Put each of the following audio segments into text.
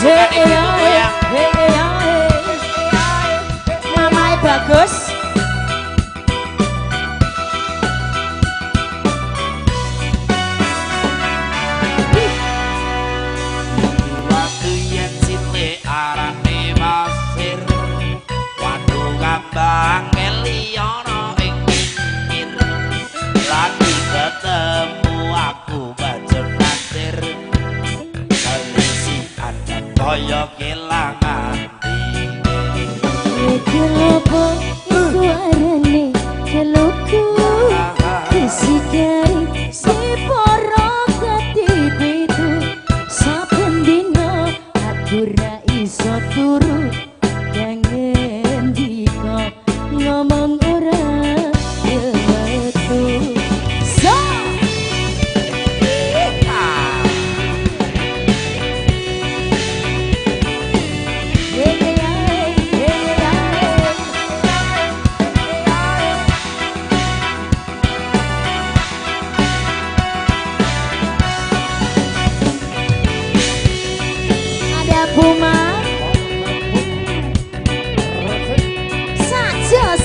bukan ibu goyang. Mamai bagus. Waktu yen cilik arane Masir, waduh kambang keliono ing pinggir. Lagi ketemu aku bajul Nasir, kelisian dan koyo kelangan Kenapa itu arane celuku Kesidari si porok ketipe itu Saben dino aku ra iso turu Jangan diko ngomong ora metu So Puma saja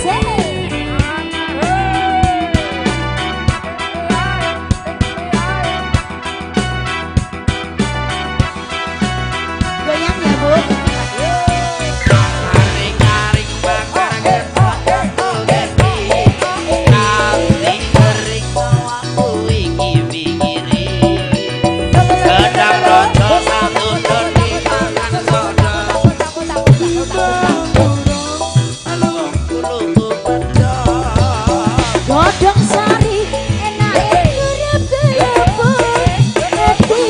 goyang ya bu Aring-aring bakar getok geti, nanti kering aku iki pikiri. Gedang rojo satu doni makan sodo, tulu pedo. godong sari enak kerep-kerep Ngerti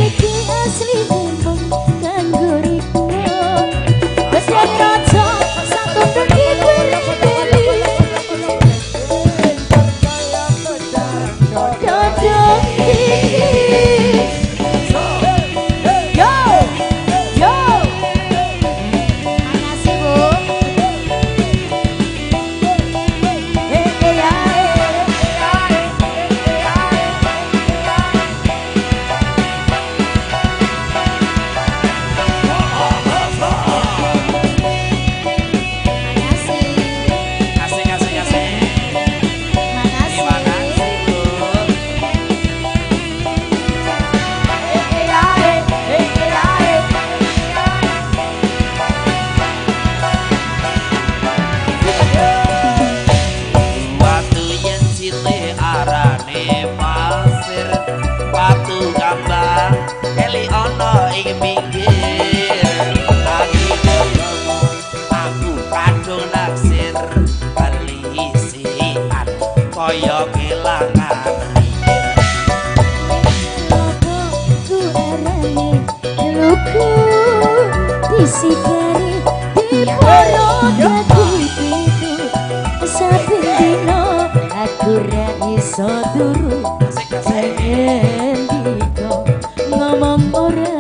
iki asli bumbu kanggo riko Gedang rojo satu doni beri-beri Godong iki Yo, yo Makasih bu Asik, asik, asik. Terima kasih, Bu. Waktu yen cilik arane Masir, waktu kambang keli ono ing pinggir. Lagi ketemu aku kadung naksir, kelisian koyo kelangan mikir. Luku disidari di porok hati itu Saben dino aku ra iso turu Jangan diko ngomong ora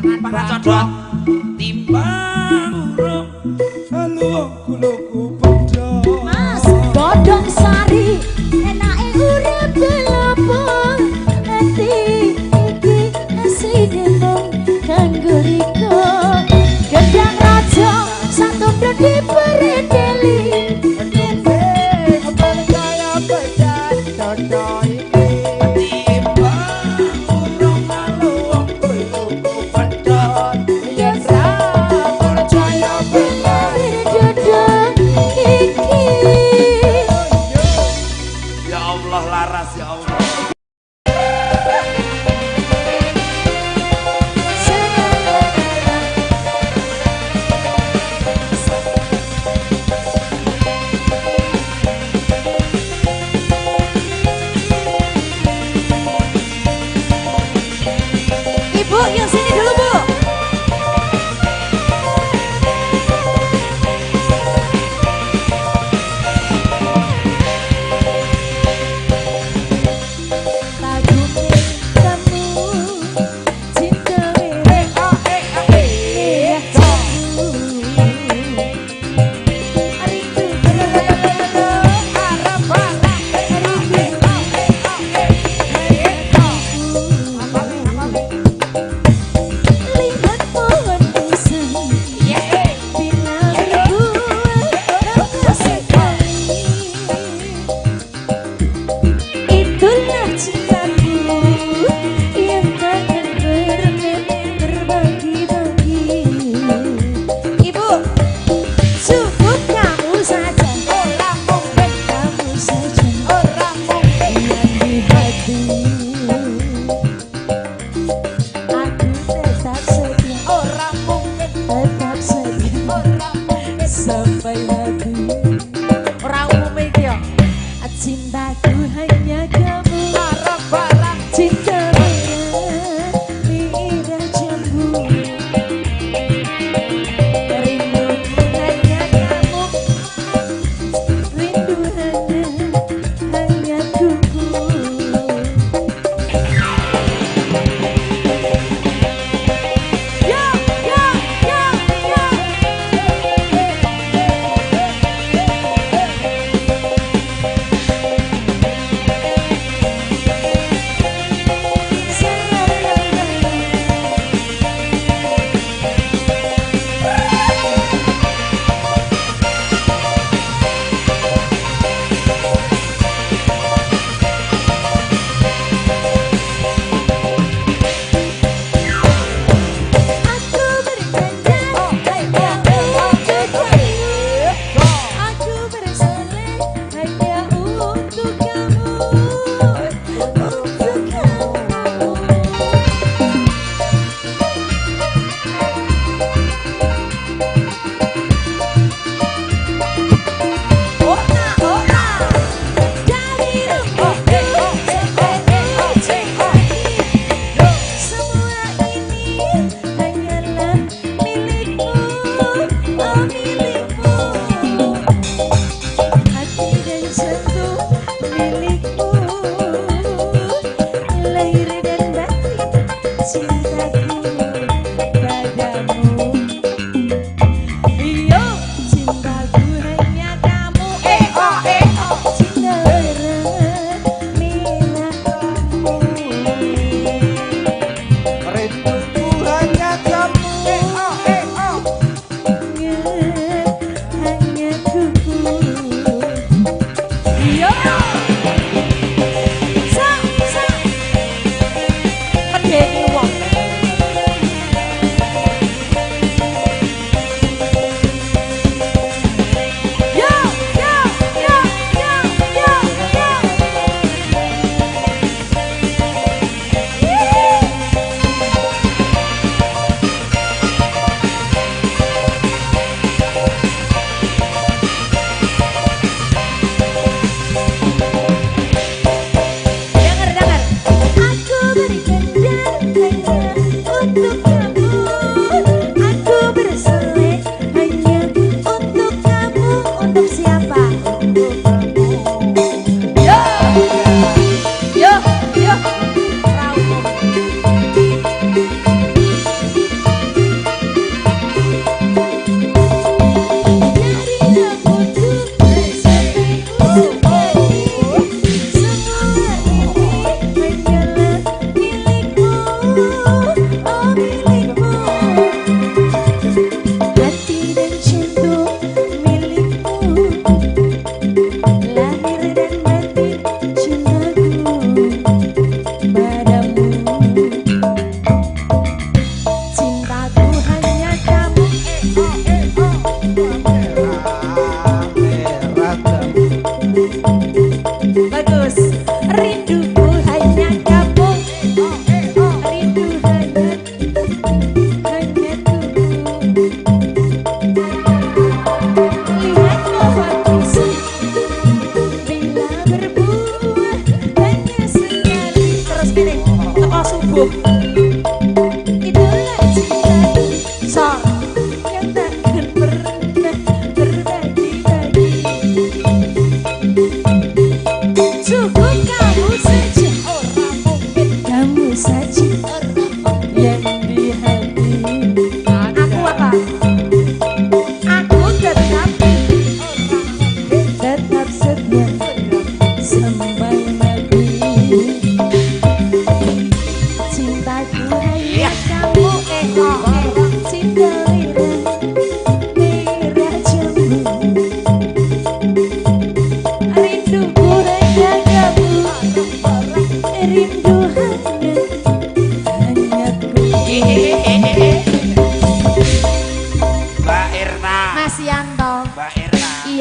pangan codot timbang urung luku pedot Mas godhong sari enake urip belapo ati iki asline mung kanggo riko gedang raja satu dipredeli Apa kaya pedan dodo iki timbang urung luku pedot ya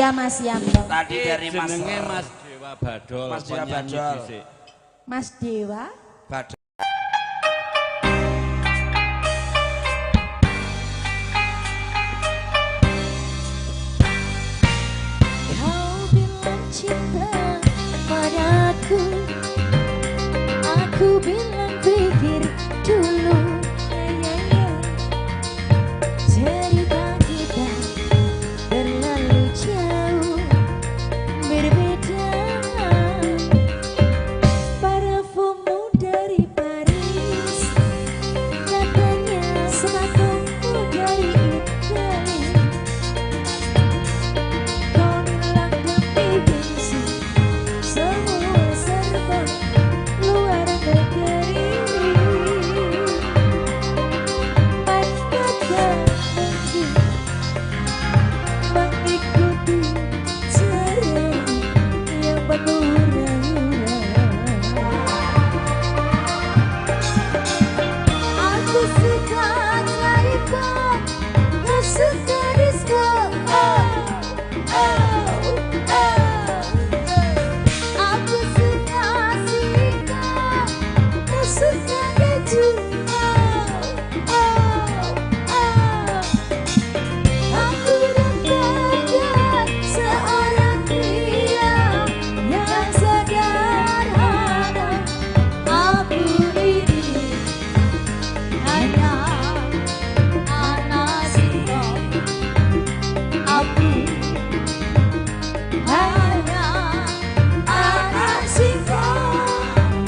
Iya Mas Yanto. Tadi dari Mas. Jenenge Mas Dewa Badol. Mas Dewa Badol. Mas Dewa. Badol. Kau bilang cinta padaku, aku bilang pikir dulu. Cerita kita terlalu jauh berbeda. Parfummu dari Paris, katanya sepatumu dari Italia. Kau bilang demi gengsi, semua serba luar negeri. Apakah mungkin mengikuti cara yang bermurah-murah? Aku suka cerita, kau suka disco. Aku suka sika, kau suka keju. Aku dapatkan seorang pria yang sederhana. Aku ini hanya anak singkong. Aku hanya anak singkong.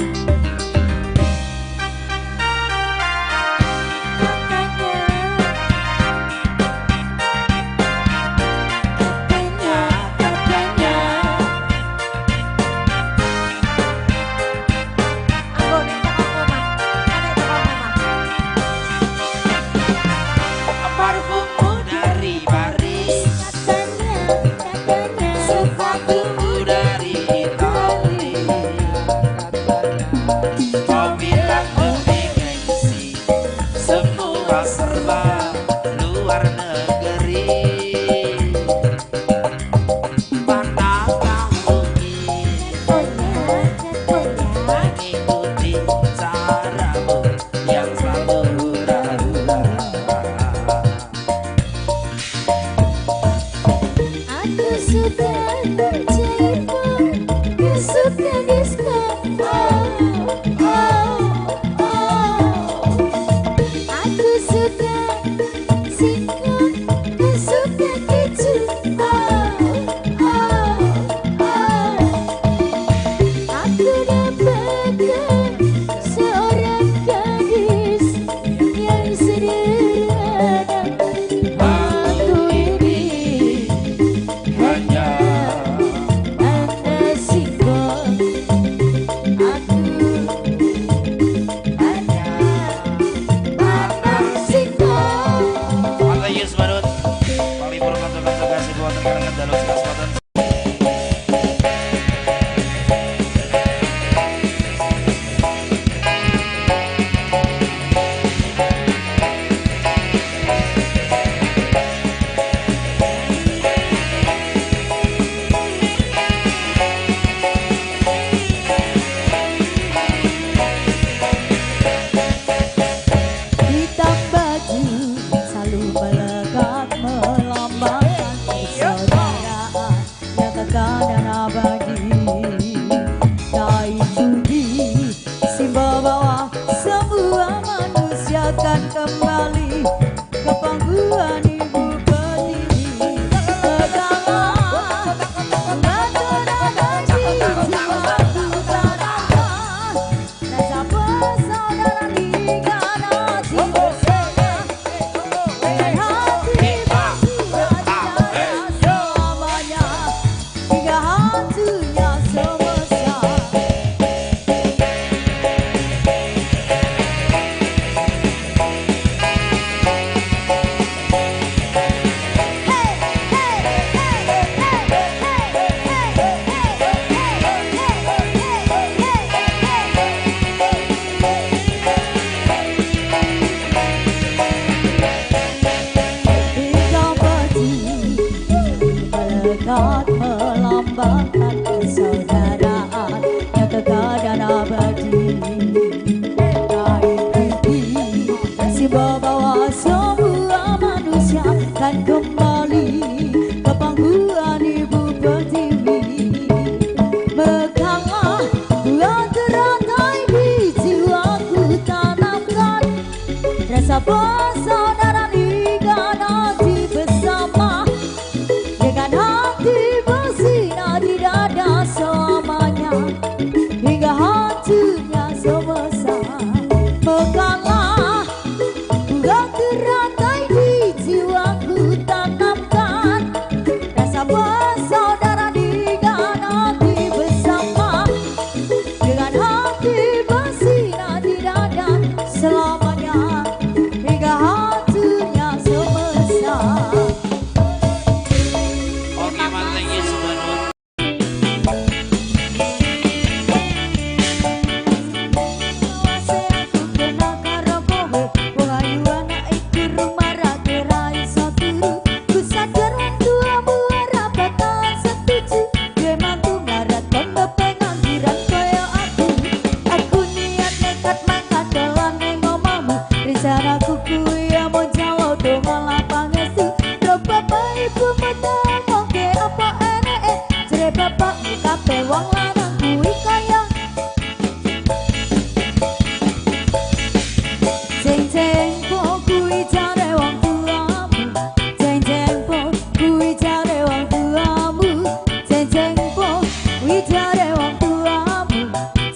Parfummu dari Paris, sepatumu dari Italia. Kau bilang demi gengsi, semua serba luar negeri. Manakah mungkin mengikuti caramu yang selalu hura-hura? Aku suka cerita, kau suka disco. Aku suka singkong, kau suka keju. Aku dapatkan seorang gadis yang sederhana. Aku ini Hanya anak singkong. Aku hanya anak singkong. Pantai Yus Barut, Palipur Konservasi Buatan Karangan Dalam Selatan. Hitam baju selalu melekat melambangkan persaudaraan yang kekal dan abadi. Kain putih simbol bahwa semua manusia akan kembali ke pangkuan ibu pertiwi. Pegangan dan jiwa ku tanamkan rasa persaudaraan di kanan jiwa saya. Dan hati bersih selamanya hingga hantunya semesta. semua manusia kan kembali ke pangkuan ibu pertiwi. Mekanglah bulan teratai di jiwaku tanamkan rasa persaudaraan dengan hati bersama, dengan hati bersinar di dada selamanya hingga hatinya sebesar. Mekanglah bulan teratai di jiwaku tanamkan rasa persaudaraan dengan hati bersama, dengan hati bersinar di dada selamanya hingga hatinya sebesar. Oke, mantek ya sebenarnya. Wong lanang kuwi kaya jeng-jeng po kuwi jare wong tuamu, jeng-jeng po kuwi jare wong tuamu, jeng-jeng po kuwi jare wong tuamu,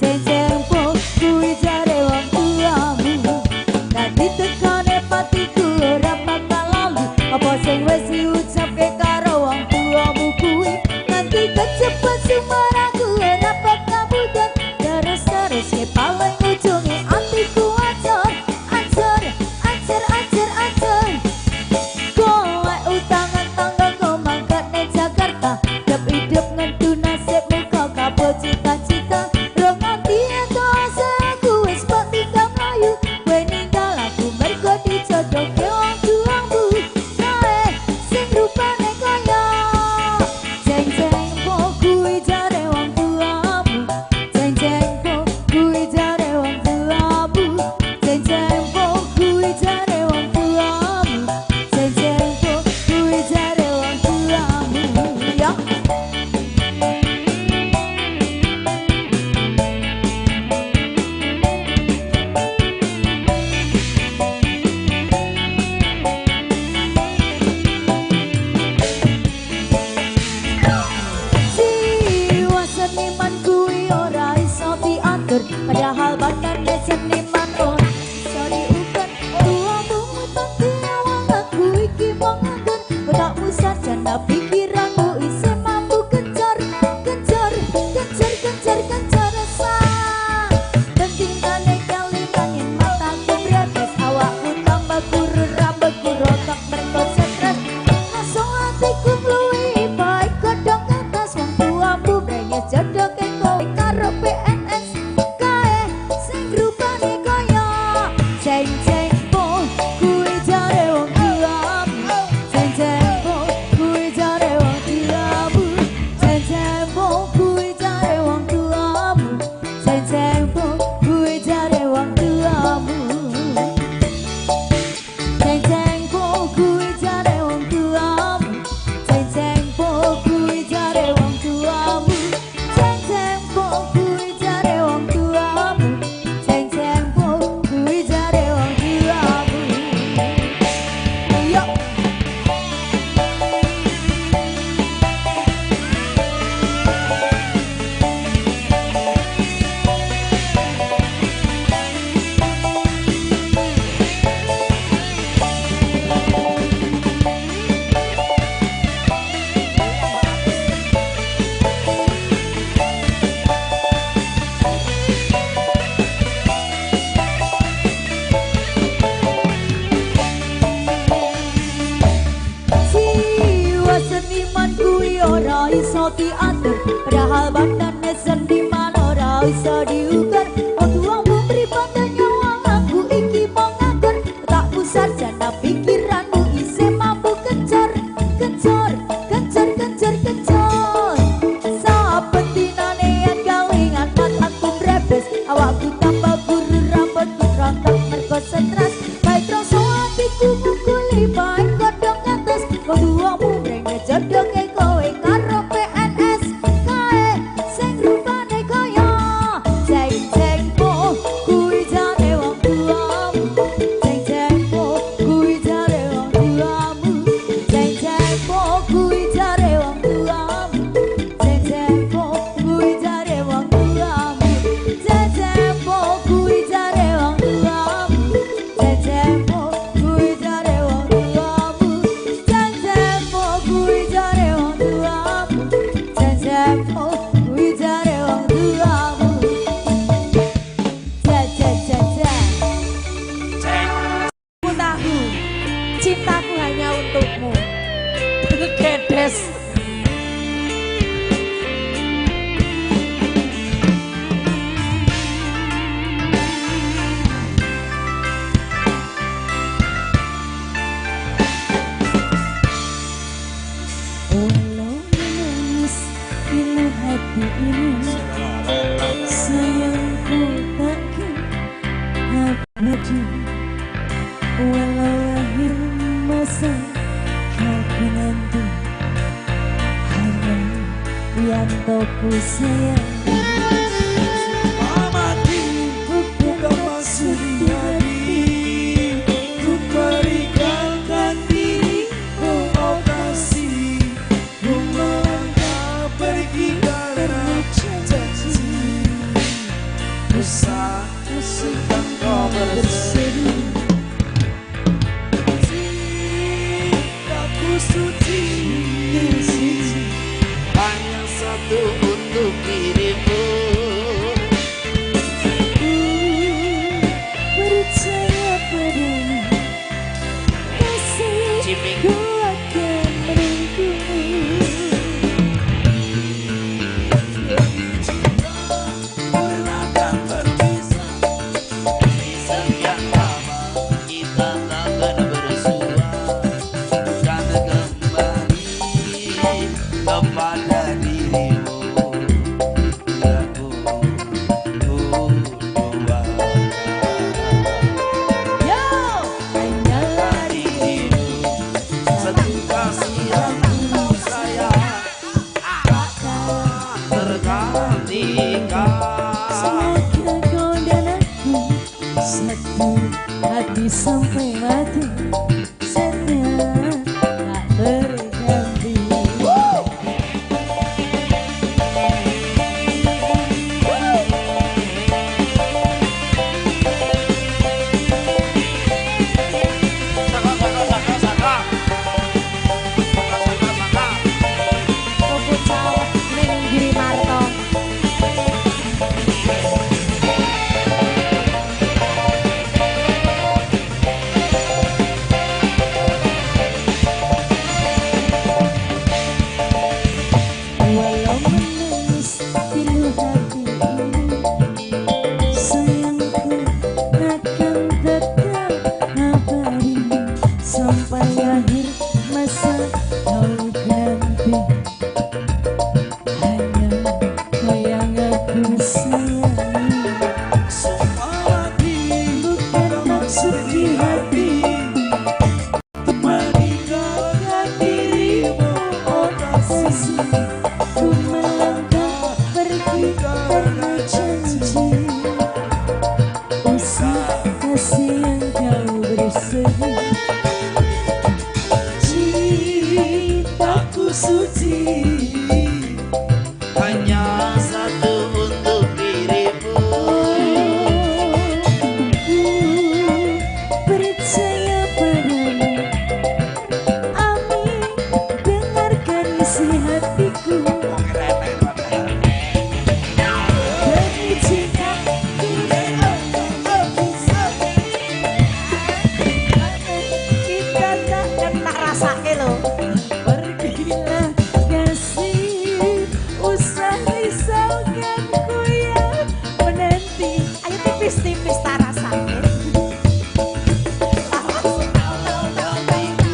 jeng-jeng po kuwi jare wong tuamu. Dadi tekane patiku ora bakal lali apa sing wis diucapke karo wong tuamu kuwi, nanti kecepet sumaraku ora bakal budek terus ke paling ujunge atiku acer acer acer acer acer. Golek utangan tangga kau mangkat ning Jakarta, hidup ngentu nasibmu kau kabeh cita-cita. Rong nganti ento asaku wis mbok tinggal mlayu, kowe ninggal aku mergo dijodohke wong tuamu. Kae sing rupane kaya jeng-jeng po kuwi jare wong tuamu, jeng-jeng po kuwi jare wong tuamu, jeng-jeng po kuwi jare wong tuamu, jeng-jeng po kuwi jare wong tuamu. Ya jiwa seniman kuwi ora iso diatur, padahal bandane seniman ora iso diukur. Tuamu mutanti awang aku iki mung nganggur, otakmu sarjana pikiranmu isih mampu kejar kejar kejar kejar kejar sang. Pentingane kaliman yen mataku bretes, awakmu tambah guru rambutku rotak mergo stres. Langsung hatiku mluwi baik kodong atas wong tuamu brenges jodohke kowe karo PNS. Kae sing rupane kaya jeng-jeng po kuwi jare wong tuamu, jeng-jeng po kuwi jare wong tuamu, jeng-jeng po kuwi jare wong tuamu, jeng-jeng po kuwi jare wong tuamu, jeng-jeng po kuwi jare wong tuamu, jeng-jeng po kuwi jare wong tuamu, jeng-jeng po kuwi jare wong tuamu, jeng-jeng po kuwi jare wong tuamu. Yo jiwa seniman kuwi ora iso diatur, padahal bandane seniman ora iso diukur. Wong tuamu mripate nyawang aku iki mung nganggur, otakmu sarjana pikiranmu isih mampu kejar kejar kejar kejar kejar. Saben dinane yen kalingan mataku brebes, awakku tambah guru rambutku rontok mergo stres. Baik rasa hati aku ngukuli baik godhong ngantos koduamu mrene jodohe kowe karo PNS kae sing rupane kaya jeng-jeng po kuwi jane wong tuamu jeng-jeng po kuwi jane wong tuamu jeng-jeng po kuwi jane wong tuamu jeng-jeng po kuwi jane wong tuamu jeng-jeng po kuwi jane wong tuamu jeng-jeng po kuwi jane wong tuamu jeng-jeng po kuwi jane wong tuamu jeng-jeng po kuwi jane wong tuamu Aku tahu cintaku hanya untukmu. Gedes. Walau menangis pilu hati ini sayangku takkan abadi walau lahir masa kau nanti hanya yang toku sayang Amati bukan maksud di hati, ku berikan diriku kasih, ku melangkah pergi karena janji, usah sedang kau bersedih. Cintaku suci, hanya satu untuk dirimu. percaya padamu kasihku akan melindungi Takkan berpisah di sekian lama kita takkan bersua dan kembali kepada dirimu yang ku doakan. yo hanyalah Dirimu satu kasih yang ku sayang akan tergantikan. semoga kau dan aku satu hati sampai mati setia tak berganti Kuku cawet ning Giri Marto. walau menangis pilu hati ini sayangku akan tetap abadi sampai akhir masa kau ganti hanya kau yang aku sayangi bukan maksud di hati meninggalkan dirimu oh kasih ku melangkah pergi karena janji usah kasih yang kau bersedih cintaku suci Hanya satu untuk dirimu. percaya padamu amin dengarkan isi hatiku demi cintaku Kita tak kena rasake lho. pergilah kasih usah risaukanku yang menanti Ayo tipis-tipis tak rasake.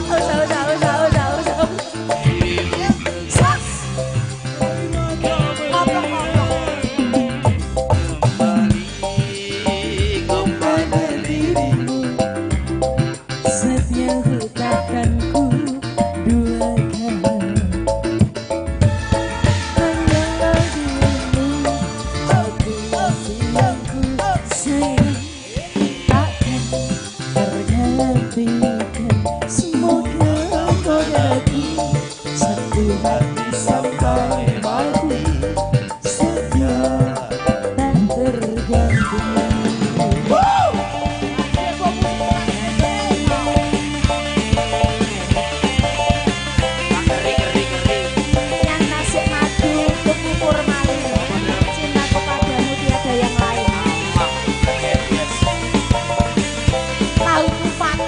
Usah. Sas. Ngobrol-ngobrol. Kembali kepada dirimu. setia nyebut takkan ku duakan. Hanya dirimu satu hati yang ku sayang, takkan tergantikan. Semoga kau dan aku satu hati sampai mati, setia tak terganti. Yang nasib madu untuk ukur malu, cintaku padamu tiada yang lain. Tahu kupat.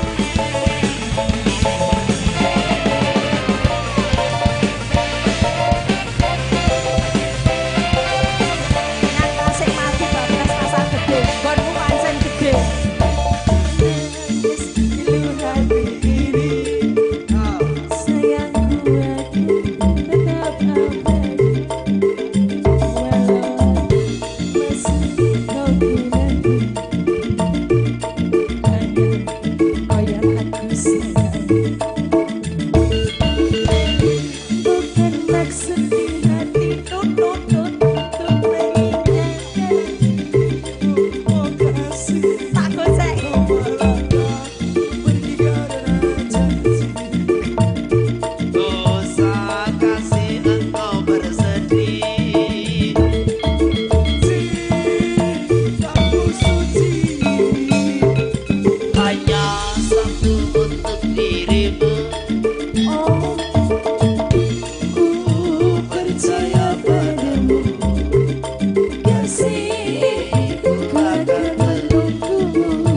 Yang nasib madu bablas pasar gede, bonmu pancen gede. Pilu hati ini, sayangku aku tetap abadi, walau masih kau dinanti. Hanya kau yang aku sayang, bukan maksud di hati untuk meninggalkan. Oh kasih, Tak gocek. Dosa kasih engkau bersedih. cintaku suci. Hanya satu untuk dirimu. Oh, ku percaya padamu, kasih ku akan menunggumu.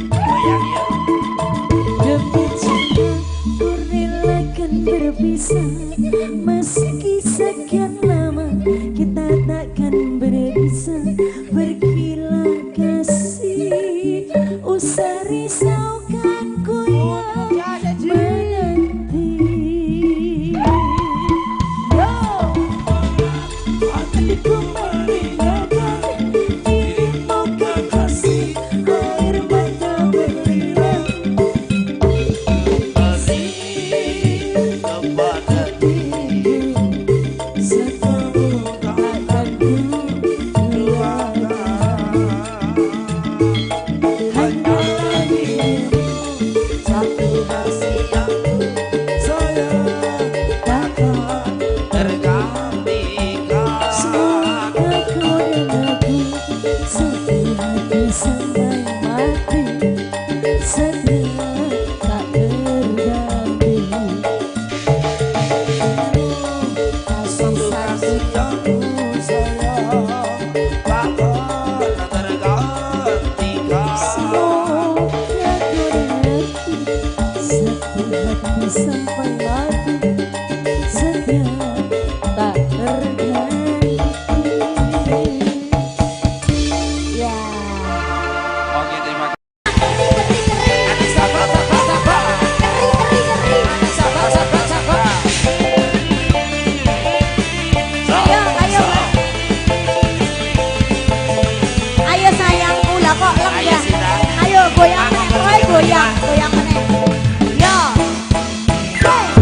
Goyang ya. Demi cinta murnilakan berpisah, meski sekian lama kita takkan berpisah. Pergilah kasih, usah risaukan ku yang menanti. Yo, hatiku meninggalkan dirimu kekasih, air mata berlinang. Kasih kepada Setahu takkan ku lupakan. Hanya dirimu satu hati yang ku sayang, takkan tergantikan. semoga kau dan aku satu hati sampai mati, setia tak terganti. Kasih Kasih yang ku sayang takkan tergantikan. semoga kau dan aku satu hati sampai mati, setia tak terganti. Ya. Oke, terima kasih. Ayo, ayo. Ayo sayangku lah kok lem Ayo, ya. Sita. Ayo goyang meneh, kowe goyang meneh. Yo. Hey.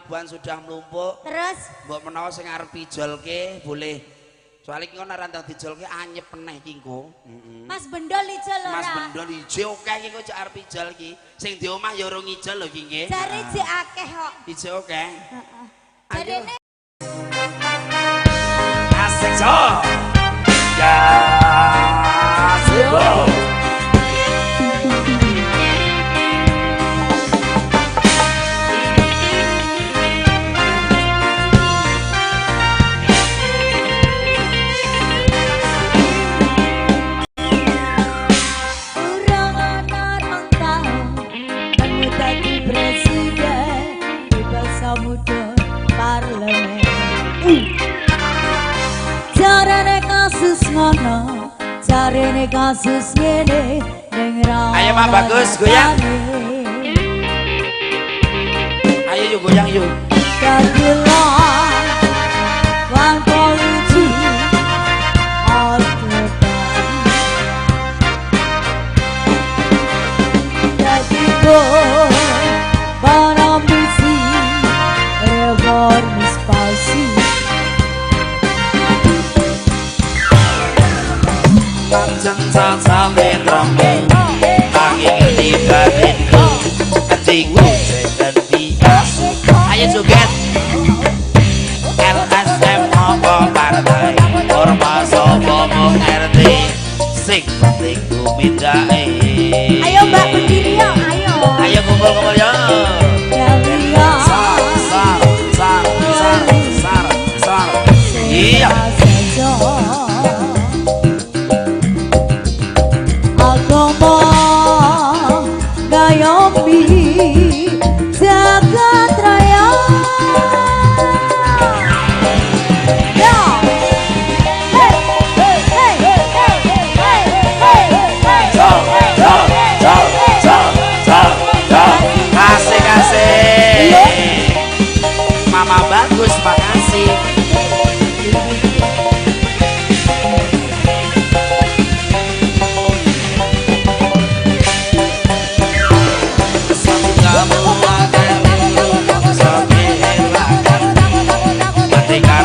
ribuan sudah melumpuk. Terus Mbok menawa sing arep dijolke boleh. Soale iki ngono randang dijolke anyep meneh ki engko. Mas Bendol ijol ora? Mas Bendol ijo akeh iki kok arep ijol ki. Sing di omah ya urung ijol lho ki nggih. Jare jek akeh kok. Ijo akeh. Heeh. Ayo. Jarene Asik so. Ya. Sebo. Jarene kasus ngene ning ra. Ayo Pak Bagus goyang. Ayo yuk goyang yuk. Kagilan wan polisi otetan jadi boy barambisi reformis palsi Kanjeng sampeyan rombe angin tiba-tiba atiku sedendi ayo joget LSM apa partai ormas apa mung RT sing penting kumindake ayo Mbak berdiri yuk ayo kumpul yo sar iya jagat raya asik Mama Bagus makasih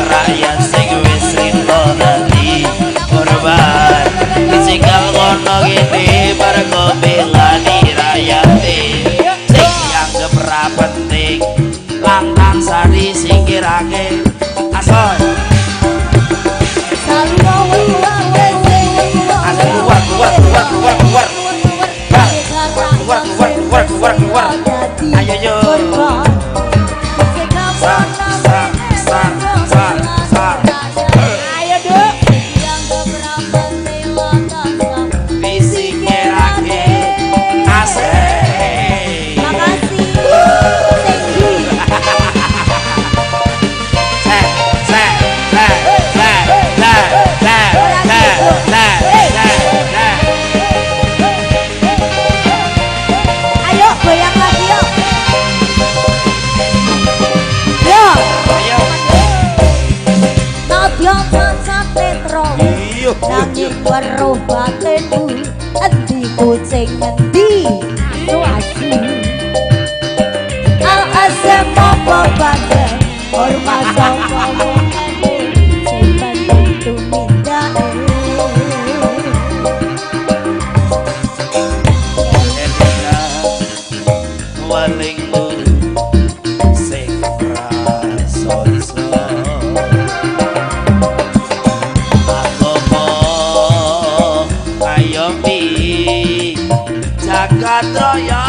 rakyat sing wis rito dadi korban disikal kono gini mergo belani rakyate sing dianggep ra penting lantan sari singkirake asoy keluar ayo yo nanging weruh batinmu endi kucing endi asu LSM apa bandel ormas apa sing penting tumindake walingmu sing praso iso jagat raya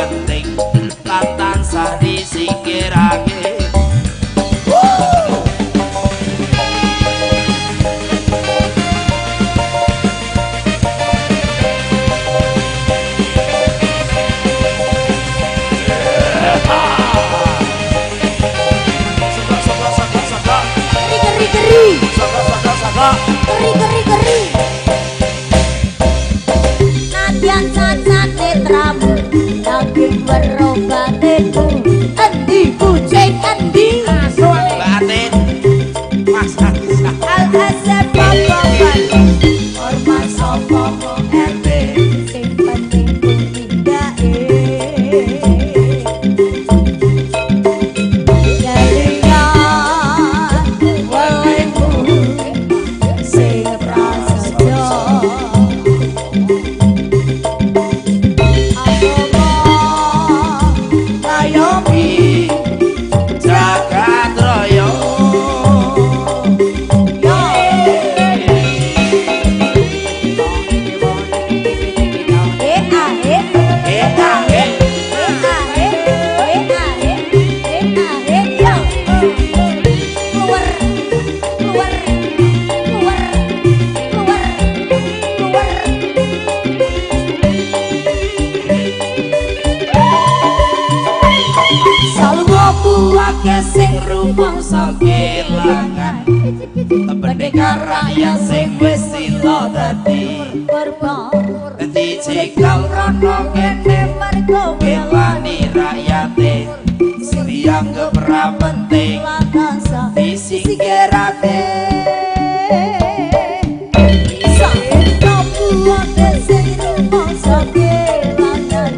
penting lan tansah disingkirake. Nadyan cacat netramu daging werobateku endi kucing endi Batin Mas Aksa LSM Bapak hormat sapa kok ente sing penting tumindake jadikan welemu sing prasaja jagat raya. Buake sing rumangsa kelangan pendekar rakyat sing wis sila dadi korban dicekal rono kene mergo belani rakyate sing dianggep ra penting lakasa disingkirake. Sabda buake sing rumangsa kelangan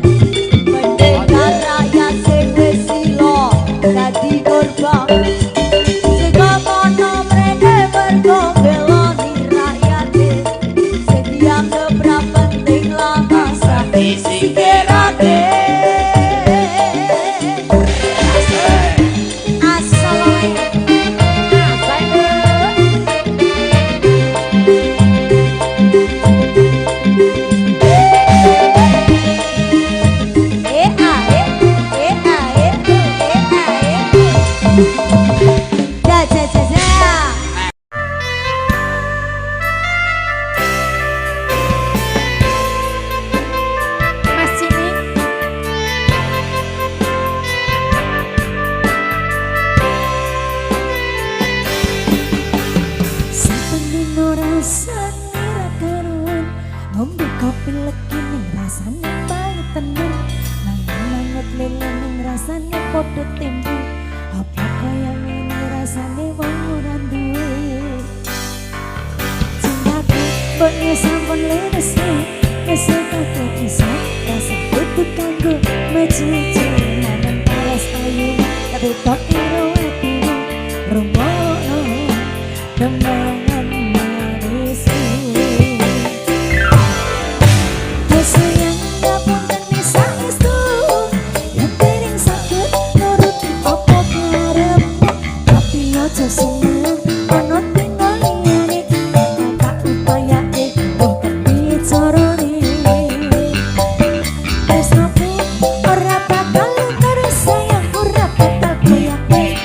pendekar rakyat sing wis sila dadi korban sing kono mrene mergo belani rakyate sing dianggep ra penting lakasa disingkirake. Ngombe kopi legi ning rasane banget tenan mangut lele ning rasane padha tempe apa kaya ngene rasane wong ora duwe cintaku mbokne sampun lirese wis kok iso rasa kudu kanggo mecuci nang talas ayu tapi kok iro atimu rumono kemangan manisku sayang gabung dan bisa itu yang piring sakit nuruti apa karepmu tapi aja seneng ono tinggal liyane tak upayake wong kepiye carane tresnoku ora bakal terus sayang ora bakal koyake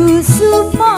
Kusuma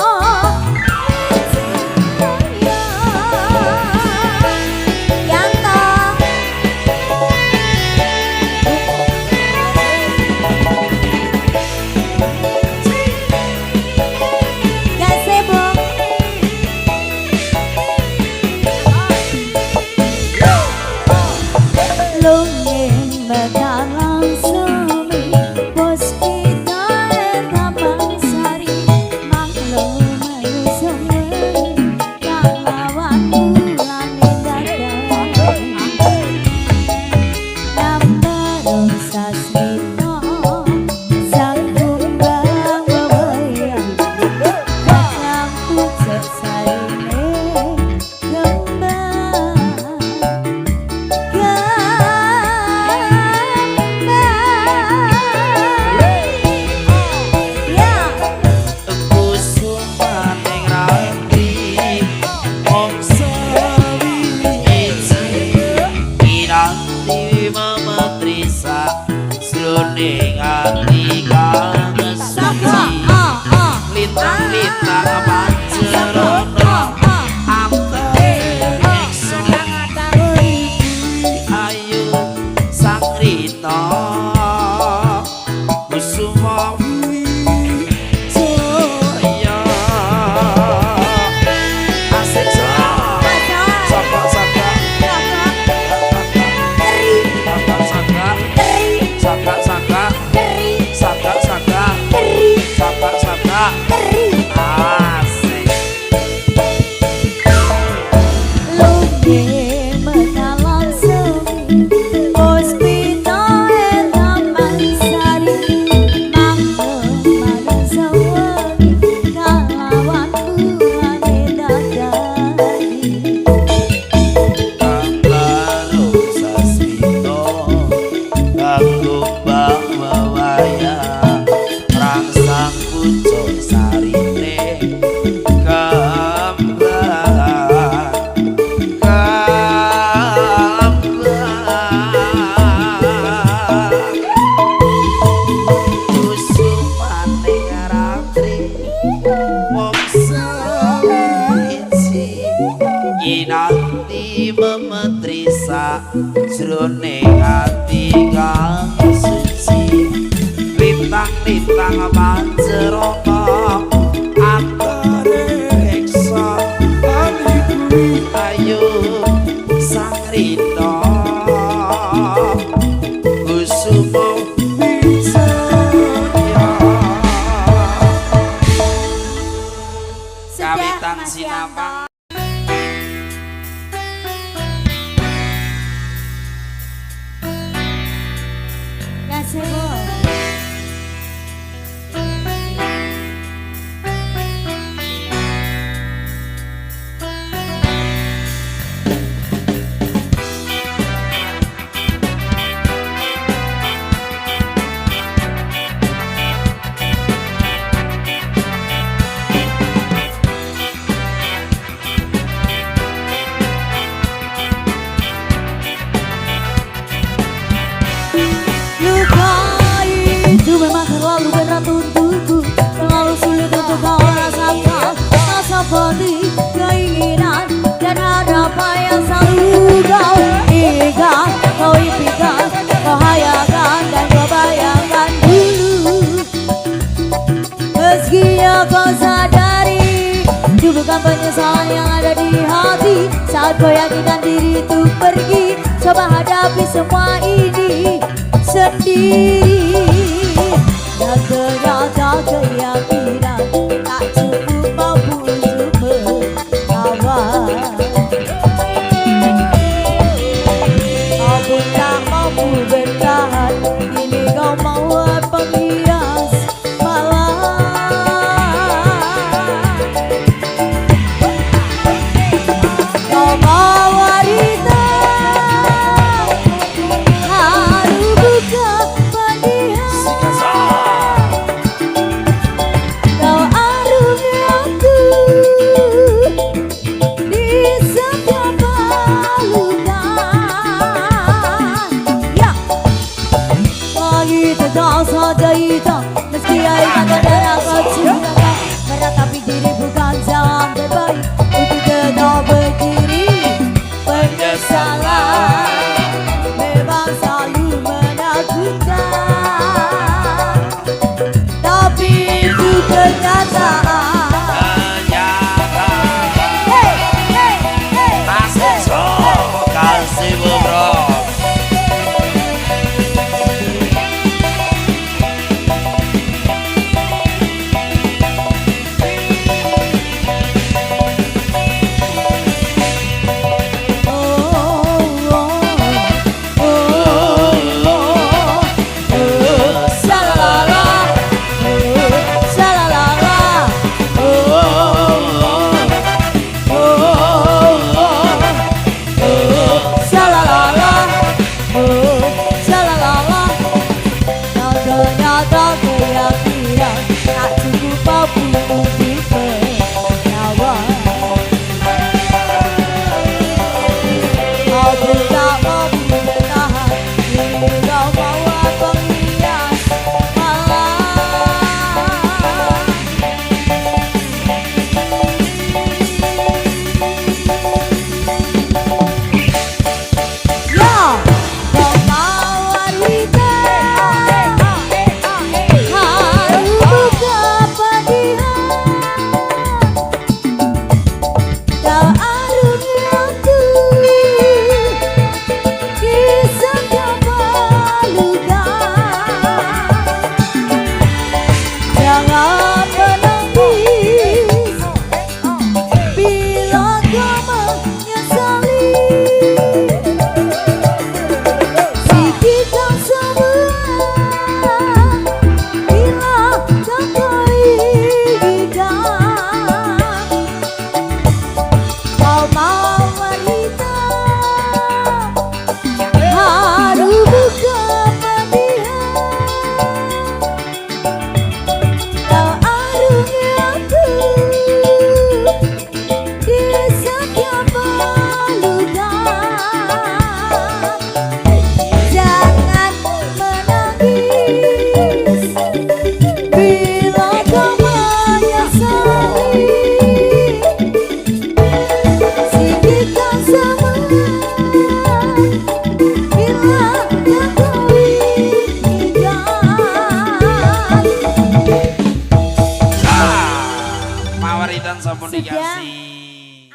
jroning ati kang suci lintang-lintang panceraka antare reksa ayo sang rina kusuma wijaya kawitan sinamang keinginan dan harapan yang selalu kau ingat, kau impikan, kau hayalkan dan kau bayangkan dulu. Meskinya kau sadari itu bukan penyesalan yang ada di hati saat kau yakinkan diri itu pergi. Coba hadapi semua ini sendiri dan ternyata keyakinan tak cukup mampu aku tak mampu bertahan, ini kau mau penghias malam. Kau mau wanita, haru buka pada waridan sampun dikasih.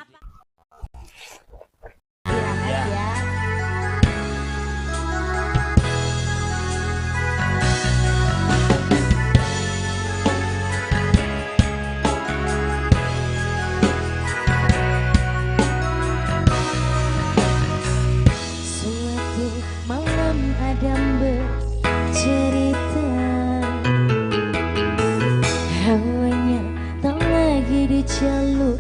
Ya. Suatu malam Adam bercerita, hawanya tak lagi di jalur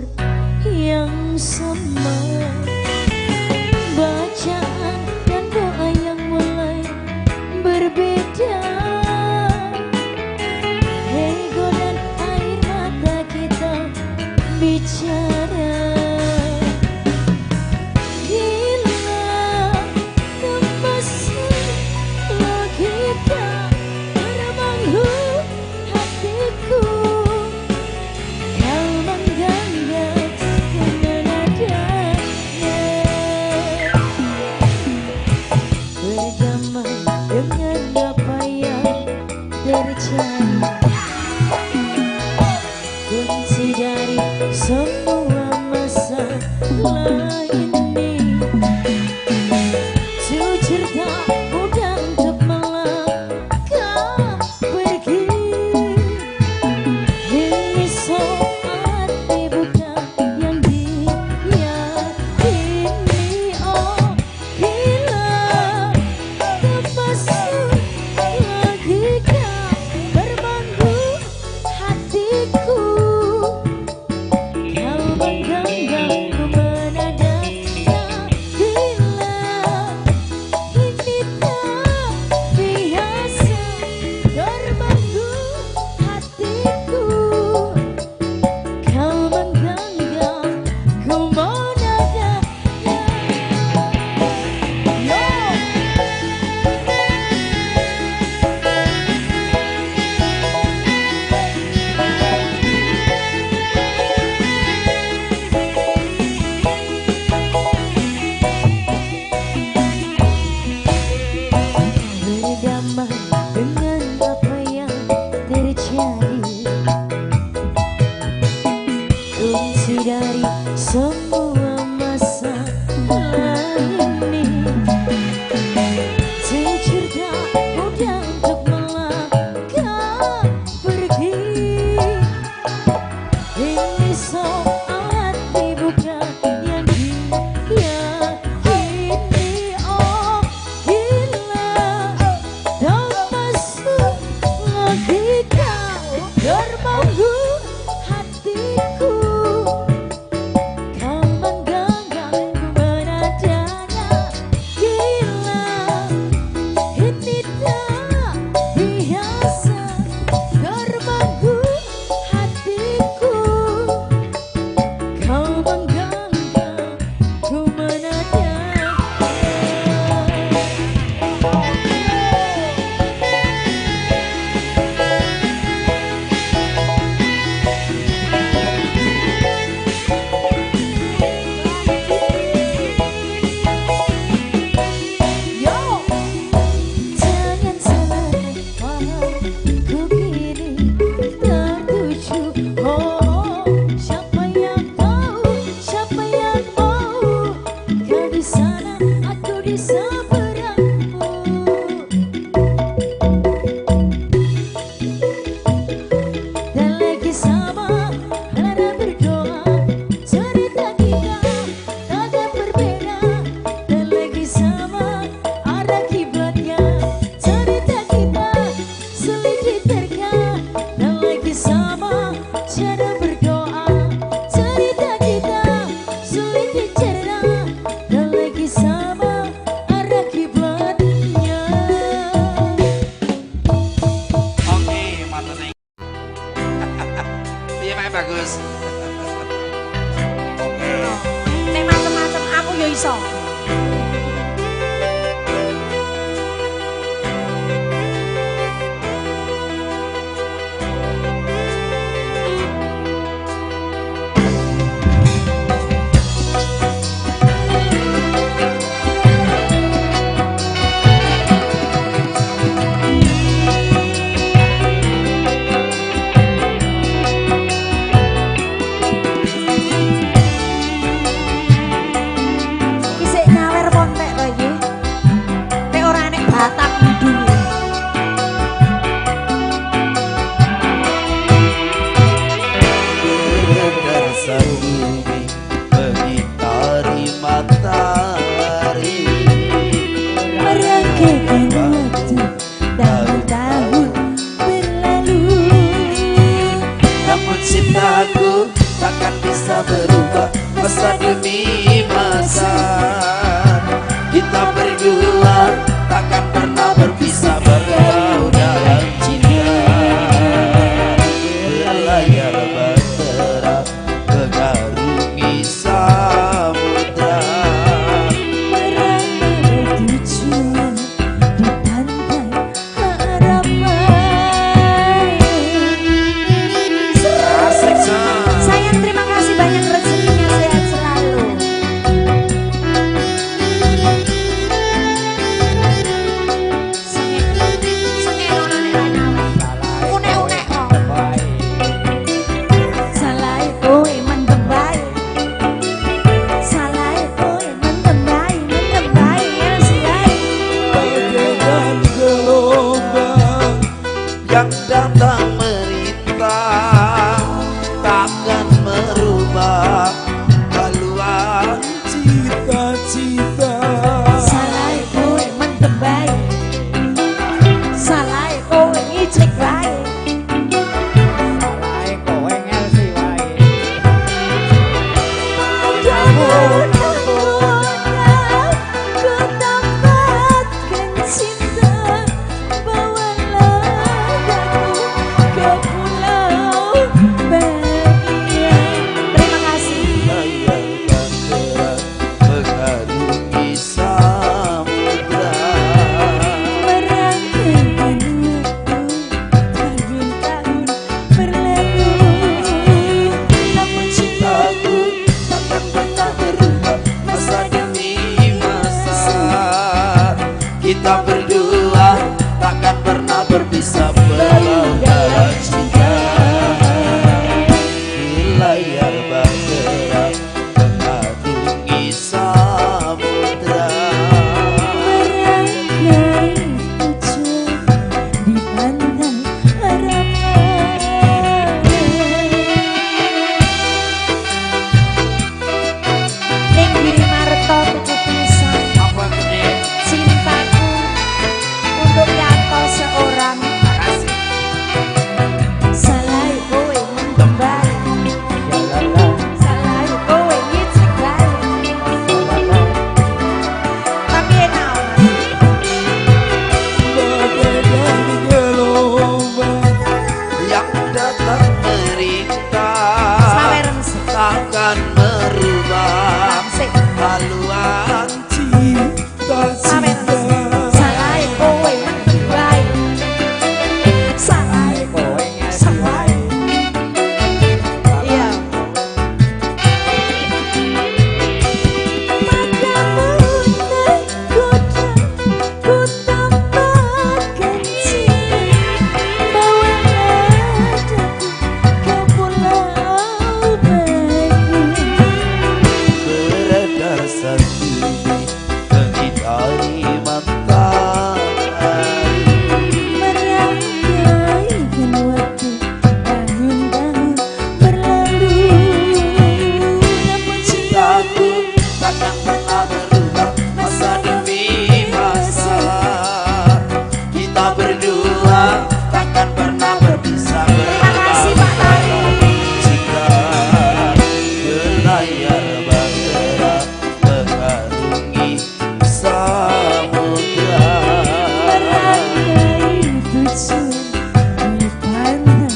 yang sama. Bacaan dan doa yang mulai berbeda, ego dan air mata kita bicara. Kunci dari semua masalah ini, jujur tak mudah untuk melangkah pergi. Ini saat bukan yang diyakini. Oh bila terpasung logika berbangku hatiku, kau menggenggam menadanya. Bila ini tak biasa berbangku hatiku, kau menggenggam menadanya. Berdamai dengan apa yang terjadi, kunci dari semua masalah ini, jujur tak mudah untuk melangkah pergi. Ini saat bukan yang diyakini. Oh bila tak masuk logika berbangku hatiku, kau menggenggam menadanya. Bila ini tak biasa berbangku hatiku, kau menggenggam menadanya. Jangan salahkan paham ku kini tertuju. Oh siapa yang tahu, siapa yang mau, kau di sana, aku di seberangmu. Dan lagi sama, lara berdoa, cerita kita takkan berbeda. Dan lagi sama, arah kiblatnya, cerita kita sulit diterka. Dan lagi sama, cara berdoa, cerita kita sulit dicerna. Dan lagi sama, arah kiblatnya. Oke, matane. Iya, Pak bagus. Nek macem-macem aku yo iso. terasa bumi mengitari matahari merangkaikan waktu tahun-tahun berlalu. namun cintaku takkan bisa berubah masa demi masa. Kita berdua takkan pernah berpisah berlalu dalam cinta. Berlayar bahtera mengarungi samudra merambah tujuan di pantai harapan. asik San. Sayang, terima kasih banyak, rezekinya sehat selalu. Salah kowe mendem bae. Salah kowe mendem bae, siai. Bagaikan gelombang yang datang merintang takkan merubah haluan cita-cita. Salah kowe mendem bae. Salah kowe ngicik bae. Layar bahtera mengarungi samudra cintaku takkan pernah berubah masa demi masa. Kita berdua takkan pernah berpisah berlalu dalam cinta. Layar bahtera mengarungi samudra apa gede. Cintaku untuk Yanto seorang. Makasih. Salah kowe mendem bae. Salah kowe ngicik bae. Tapi enak. Bagaikan gelombang yang datang merintang Sawereng sih. takkan merubah Sik. haluan cita-cita. Salah kowe mendem bae. Salah kowe ngicik bae. Iya. Beredar satu mengitari matahari Merangkaikan waktu tahun-tahun berlalu. Namun cintaku takkan pernah berubah masa demi masa. Kita berdua takkan pernah berpisah kasih, Pak Tari. cinta. Berlayar bahtera mengarungi samudra merangkai tujuan di pantai.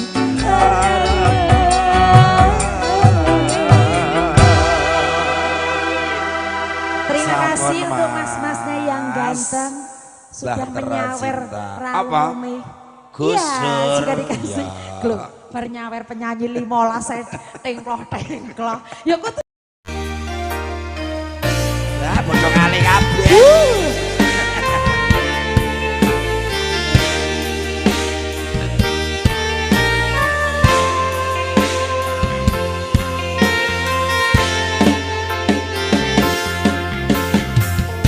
Terima kasih untuk mas-masnya yang ganteng sudah Bahtera menyawer cinta. Apa? Gus Ya, Dur. sudah dikasih. Ya. Glow, bernyawer penyanyi 15 saya tengkloh. Ya kok Lah bodoh kali kabeh.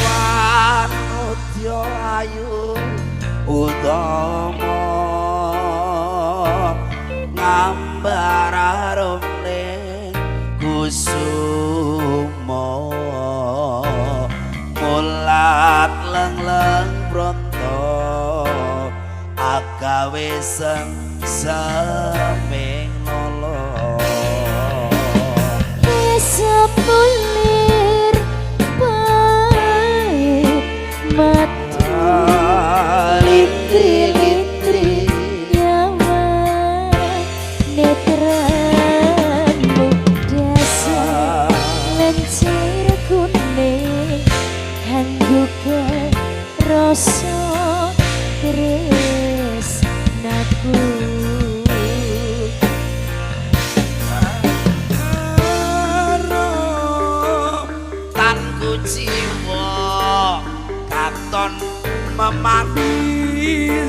Wanudya ayu utama ngambar arum ning kusumo mulat leng-leng bronto agawe seming nolo sepulir baik mati litri-litri nyawa netranmu dasar lencir kuning hangguke rasa tresnaku jiwa katon memanisi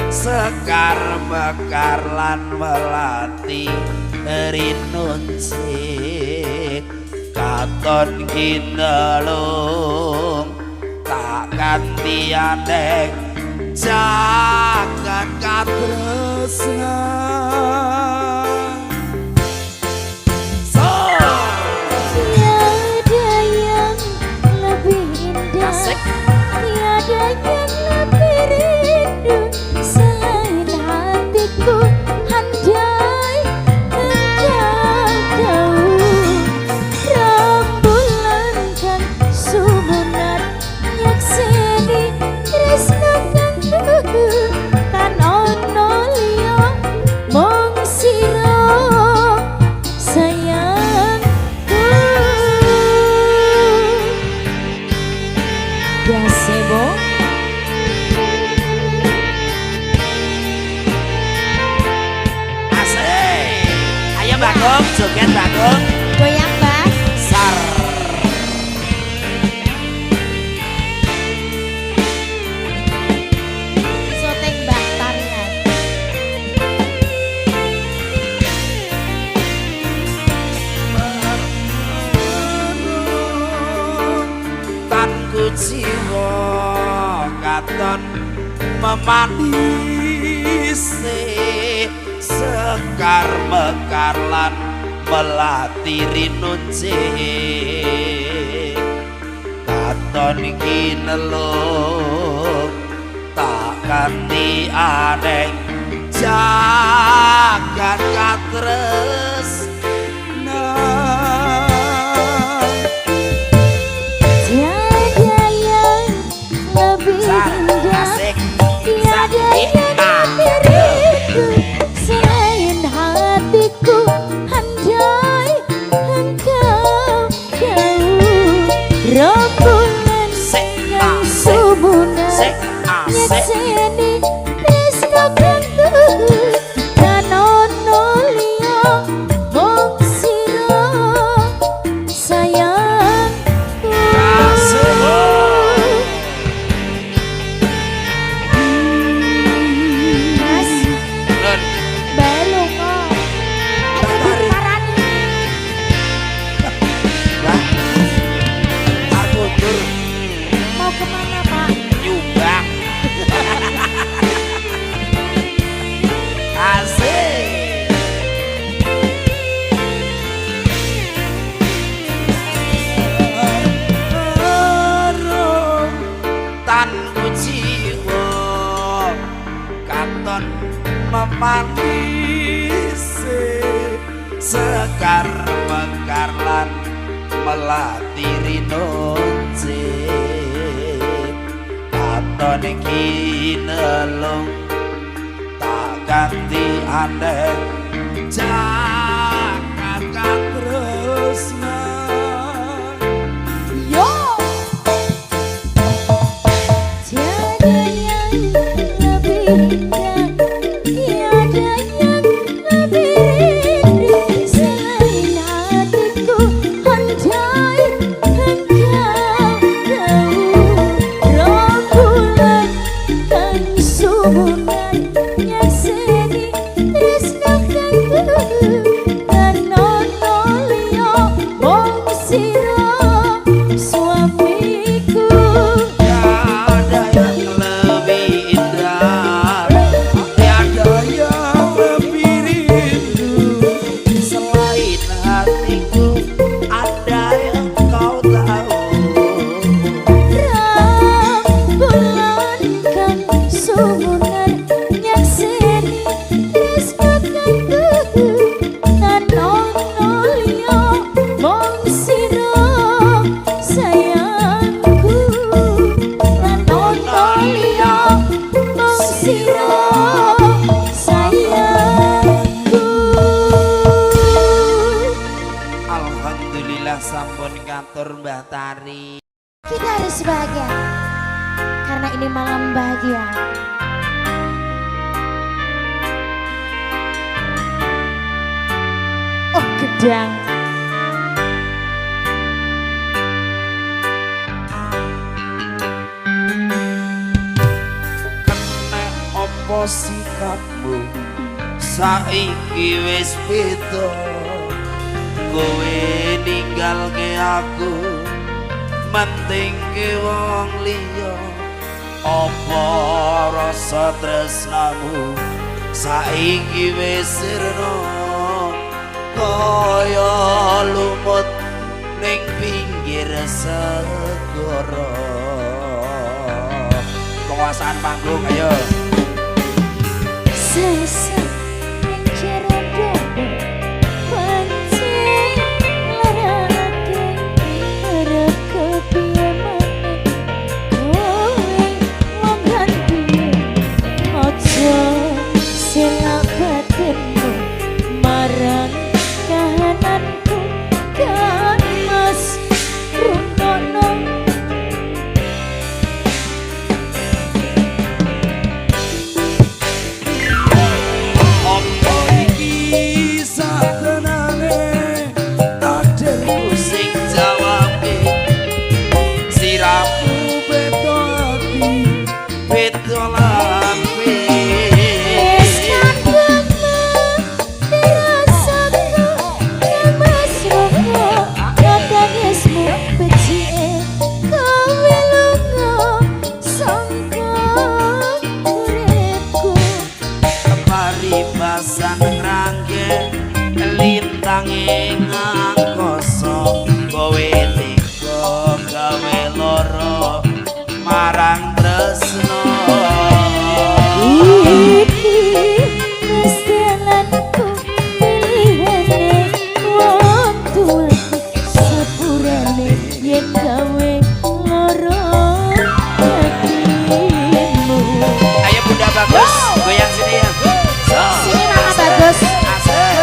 sekar mekar lan melati rinunsi katon ginelung tak ganti aneh jagat katresnan tiada yang lebih rindu selain hatiku handai engkau tahu rembulan kan sumunan nyakseni tresno kanku tan ono liya mung sira sayangku Gazebo asik ayo Bagong joget Bagong goyang Bang sar soteng Bang tarian tanku jiwa katon memanisi sekar mekar lan melati rinunci katon ginelung tak ganti aneh jagat katres tiada yang lebih indah tiada yang lebih rindu selain hatiku handai engkau tahu rembulan yang sumunan nyakseni tresno kanku tan ono liya mung sira sayangku Mas belum kok ayo diparani aku tur mau kemana Pak nyumbang asik tanku jiwa katon memanisi sekar mekar lan melati rinunci katon ginelung tak ganti aneh jagat katresnan yo tiada yang lebih indah tiada yang lebih rindu selain hatiku handai engkau tahu rembulan kan sumunan nyakseni tresno sampun katur Mbah Tari. Kita harus bahagia karena ini malam bahagia. Oh gedang. Kena opo sikapmu saiki wis beda, kowe ninggalke aku mentingke wong liya. Apa rasa tresnamu saiki wis sirna kaya lumut ning pinggir segara. Kekuasaan panggung ayo. Sesat yang cerah dada pancing larake harap kepiye maneh kowe wong ganti aja selak batinmu marang kahananku kan mas rungono. Lintanging angkasa kowe tega gawe lara marang tresna. Iki wis dalanku pilihane wong tuaku sepurane yen gawe lara hatimu. Ayo Bunda Bagus, goyang sini ya. Sini Mama Bagus. Goyang sini.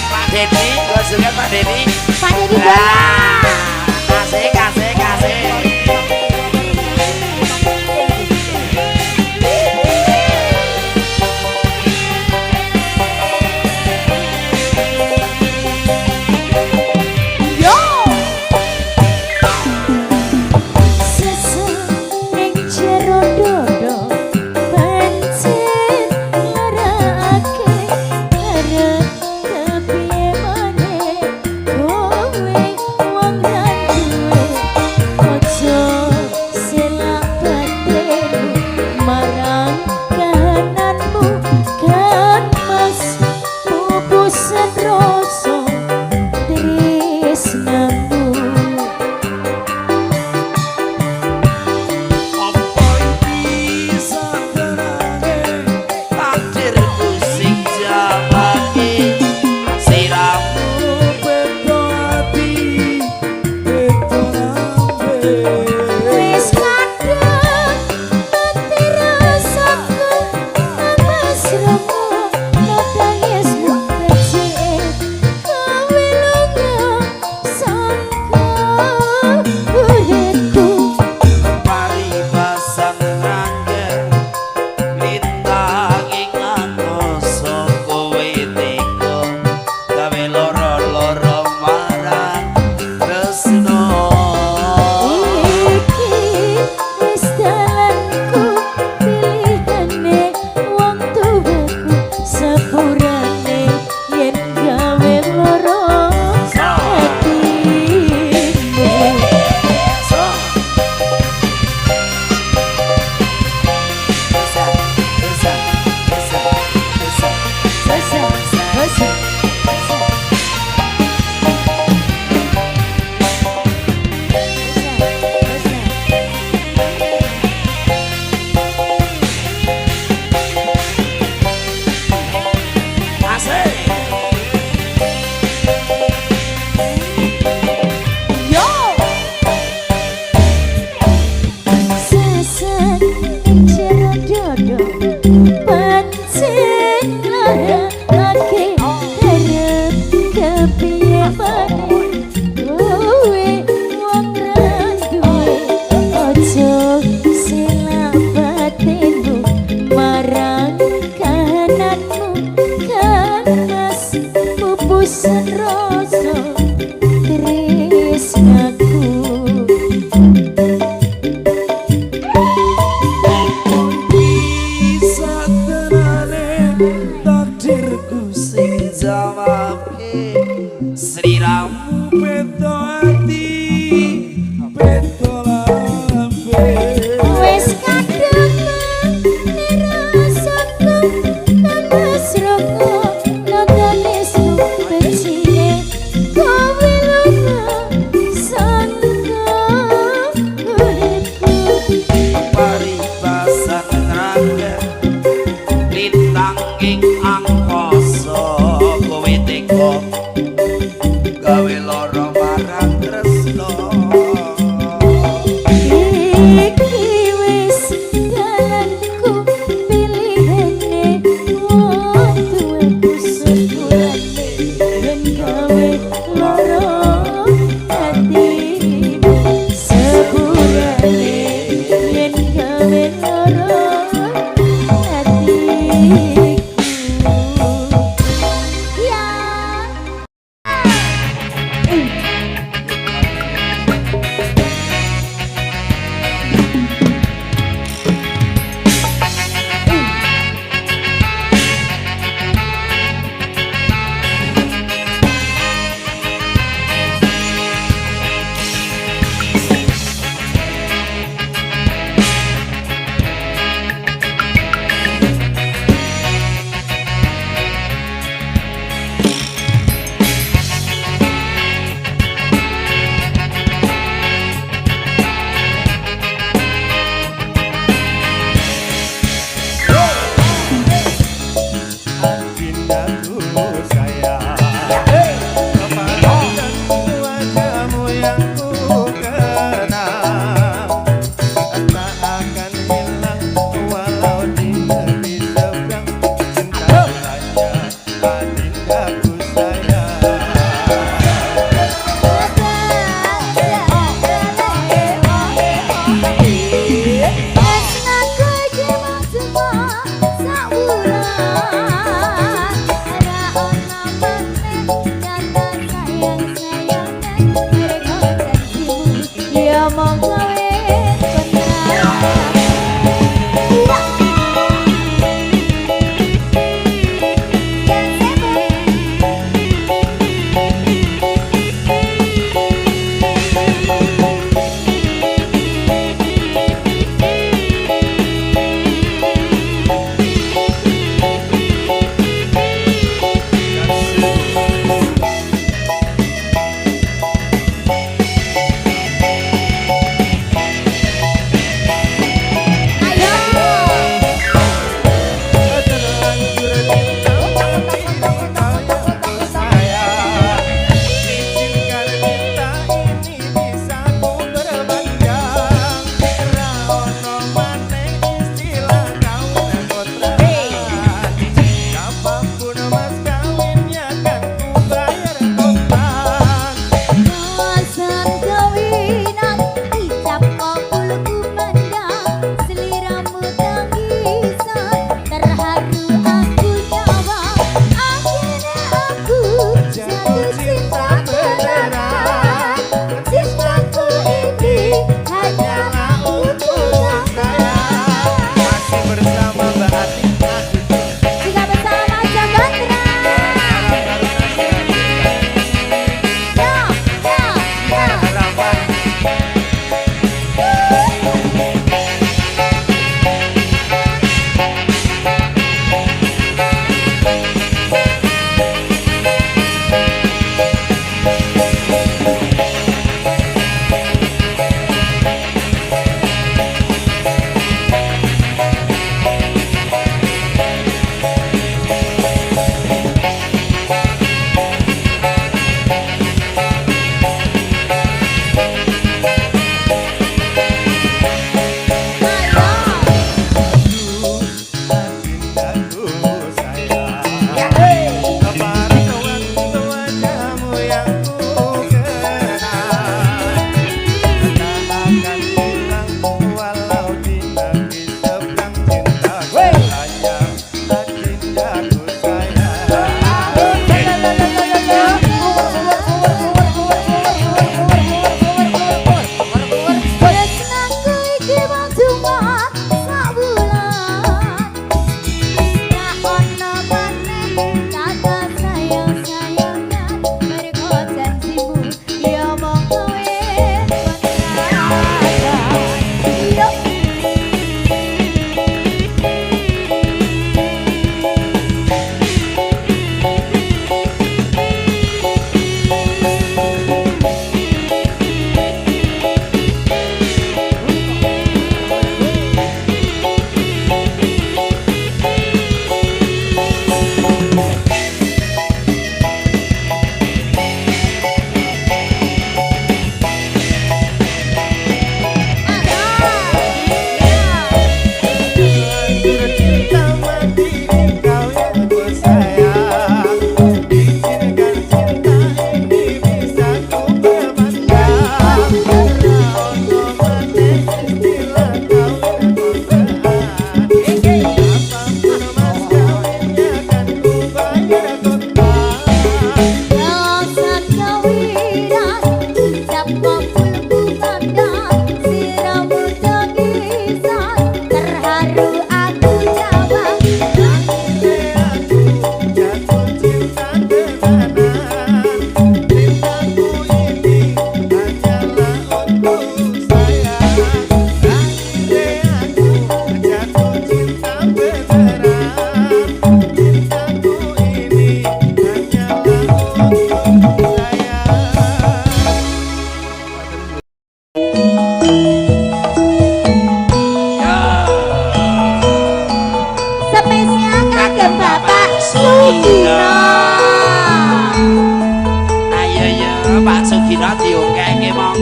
Pak Dedi, gosoknya Pak Dedi. Pak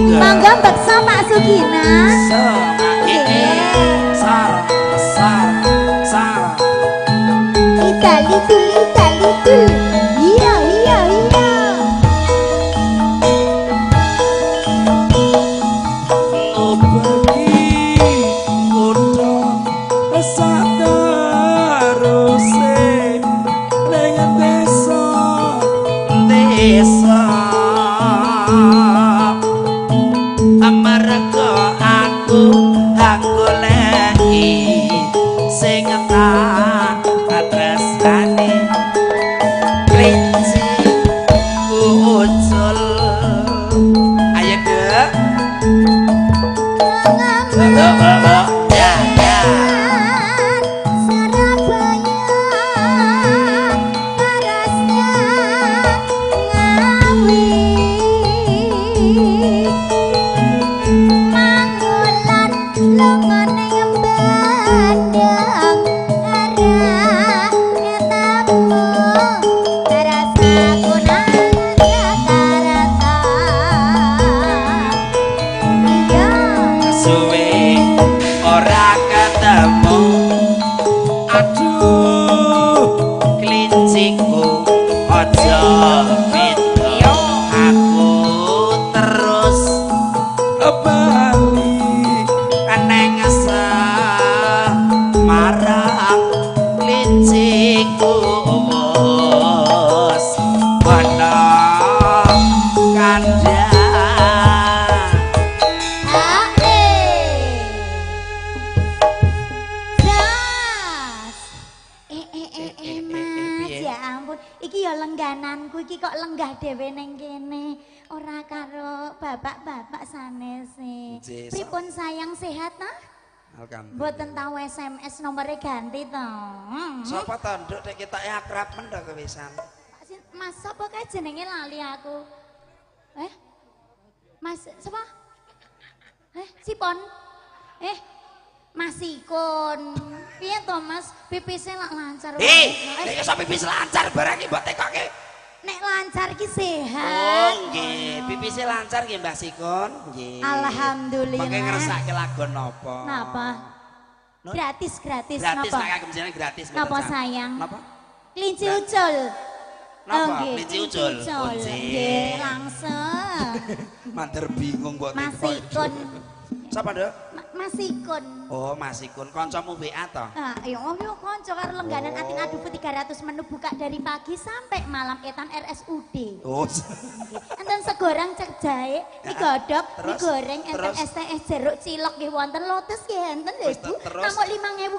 monggo. Monggo beksa Pak Sugina. Itali tul. Iya. Amarga aku goleki sing tak katresnani klinci ucul. Ayo Dek. Suwe ora ketemu, aduh klinciku aja beda, aku terus bali neng marang klinciku wis ana kandhang. Mas, ya ampun, iki ya lenggananku, iki kok lenggah dhewe ning kene. Ora karo bapak-bapak sanese. Pripun sayang sehat ta? Alhamdulillah. Mboten tau SMS nomornya ganti to. Sapa to nduk nek ketoke akrab men to kewisan. Mas sapa kae jenenge lali aku? Mas sapa? Sipon? Mas Ikun. Piye to Mas? PPS lak lancar. Nek sampe pipis lancar barang iki mbok tekoke. Nek lancar ki sehat. Oh nggih, pipis lancar nggih Mbah Sikun. Nggih. Alhamdulillah. Mengke ngersake lagon napa? Napa? Gratis. Gratis Napa? nek kemjene gratis. Napa sayang? Napa? Kelinci ucul. Napa? nggih, Kelinci ucul. Nggih, langsung. Manter bingung mbok Mas tekok. Ikun. Sapa, Nduk? Mas Ikun. Oh, Mas Ikun, kancamu WA to? Ya yo kanca karo lengganan Atin Adufu 300 menu buka dari pagi sampai malam etan RSUD. Oh. Enten segorang cek jahe, digodhog, Terus? digoreng, enten Terus? STS jeruk cilok nggih wonten lotus nggih enten lho Ibu. Terus? Namung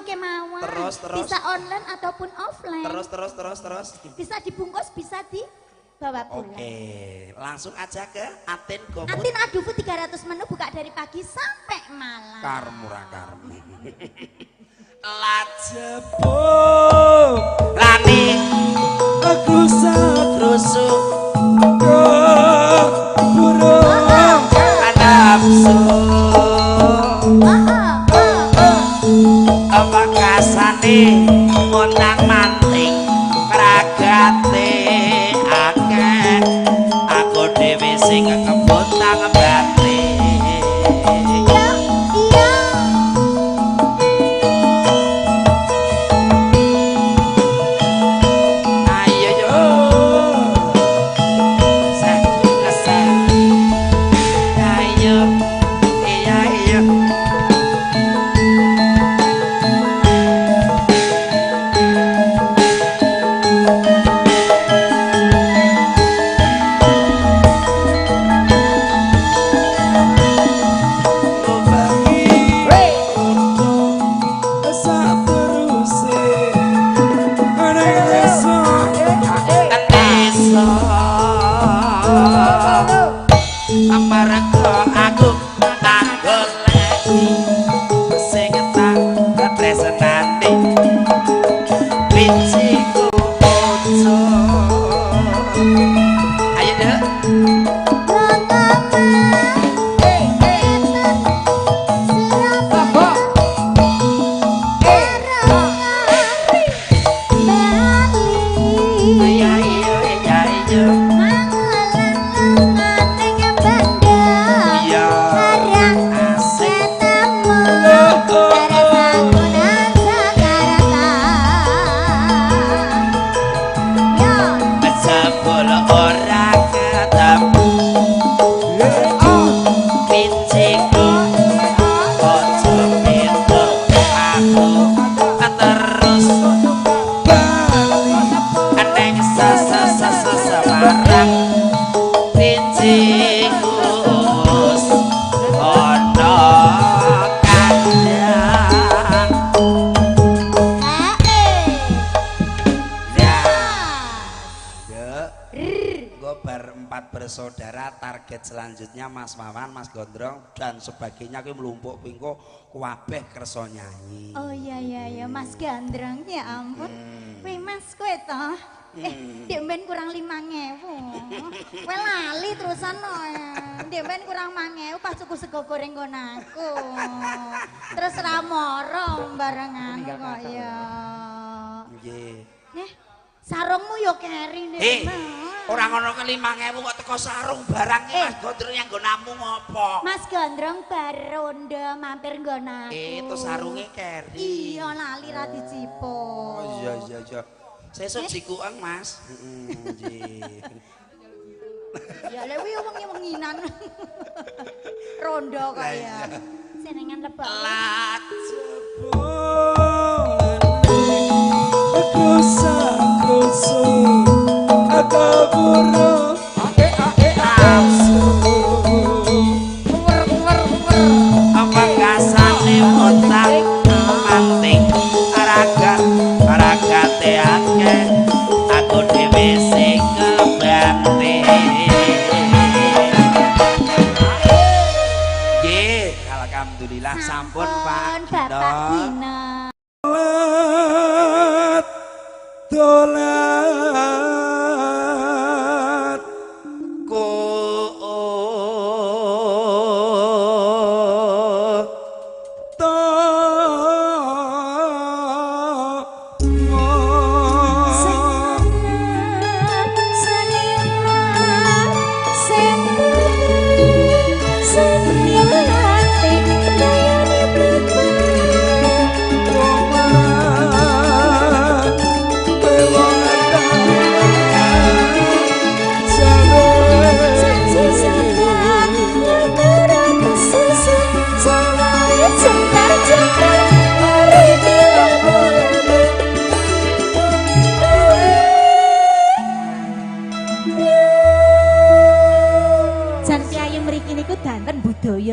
5.000 kemawon. Terus? Bisa online ataupun offline. Terus. Bisa dibungkus, bisa dibawa pulang. Oke, langsung aja ke Atin Goput. Atin Adufu 300 menu buka dari pagi sampai malam. Karmura karmi. Lajepo Lani aku rusuk burung nafsu. Apa kasane montang manting pragate akeh. Aku dhewe sing kebontang batin. bersaudara, target selanjutnya Mas Wawan, Mas Gondrong dan sebagainya kuwi mlumpuk pingko kuwabeh kersa nyanyi. Oh iya Mas Gondrong ya ampun. Wih Mas kowe toh. Ndek ben kurang 5.000. Kowe lali terusan no. Ndek ben kurang 5.000 pas tuku sego goreng nggon aku. Terus ra moro barengan kok ya. Nggih. Sarungmu yo keri nek. Ora ngono ke 5.000 kok teko sarung barangnya Mas Gondrong yang nggo namung ngopo? Mas Gondrong baronda mampir nggon aku. Itu sarunge keri. Iya lali ra dicipo. Oh iya. Sesuk jikueng Mas. Nggih. Ya lek kuwi wengi-wenginan. Rondo kaya. Senengan lebak. Lat. Alhamdulillah sampun Pak Gina. Dolat ko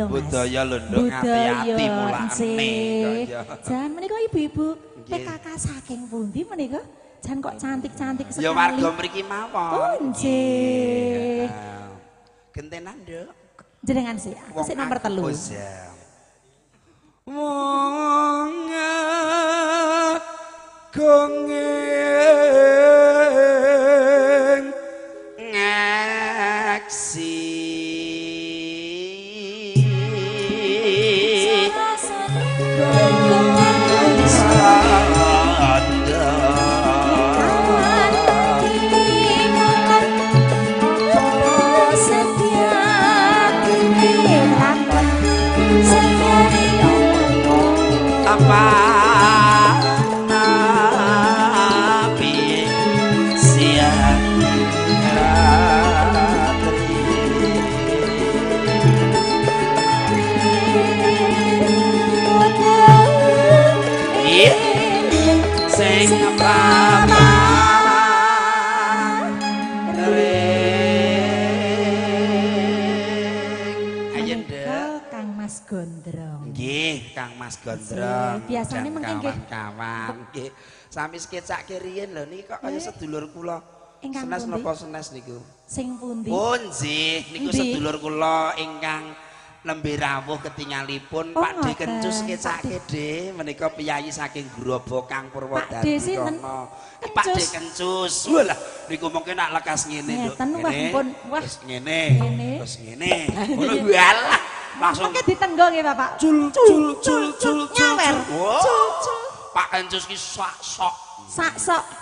budaya lho nduk ngati-ati mulane Jan menika ibu-ibu PKK saking pundi menika? Jan kok cantik-cantik sekali. Ya warga mriki mawon. Oh nggih. Gentenan nduk. Jenengan sih, aku sik nomor 3. wong gongeng ngaksi apa nabi siang ratri iya sing papa Mas Gondrong. Nggih, Kang Mas Gondrong. Biasane mengke kawan-kawan nggih. Sami sketsake riyen lho niki kok kaya sedulur kula. Senes napa senes niku? Sing pundi? Oh nggih, niku sedulur kula ingkang nembe rawuh ketingalipun Pak D Kencus sketsake D menika piyayi saking Grobo Kang Purwodadi kono. Pak D Kencus. Walah niku mungkin nak lekas ngene lho. Wis ngene. Terus ngene. Ngono walah. Langsung pakai ditenggong ya Bapak. Cul nyawer. Pak Kencus ki sok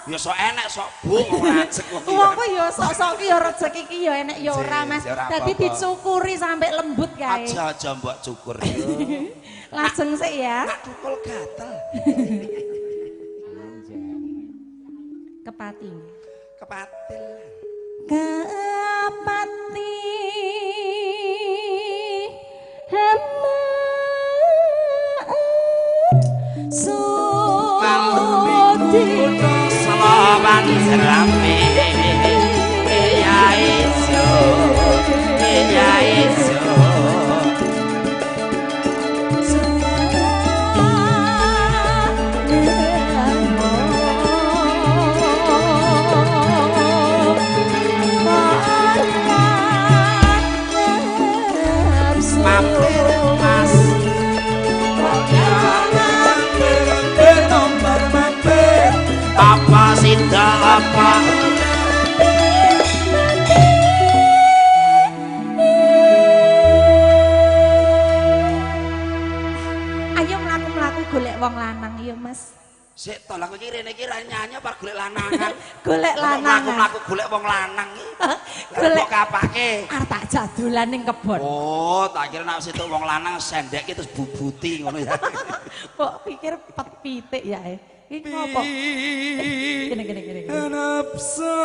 ya sok enek sok bu ora ajek wong ku ya sok-sok ki ya rezeki ki ya enek ya ora Mas. Dadi dicukuri sampai lembut kae. Aja mbok cukur yo. Lajeng sik ya. Nak tukul gatel. Kepatil. Kepati. Hama Sudi Selawan Serambi Ya iso Ya iso apa ayo mlaku-mlaku golek wong lanang ya Mas. Sik to lha kowe iki rene iki ra nyanyi apa golek lanangan. Golek lanang. Mlaku golek wong lanang iki. Golek kapake. Arep tak jadolan ning kebon. Oh, tak kira nek situk wong lanang sendek terus bubuti ngono ya. Kok pikir pet pitik ya iki ngopo? Gini. Nafsu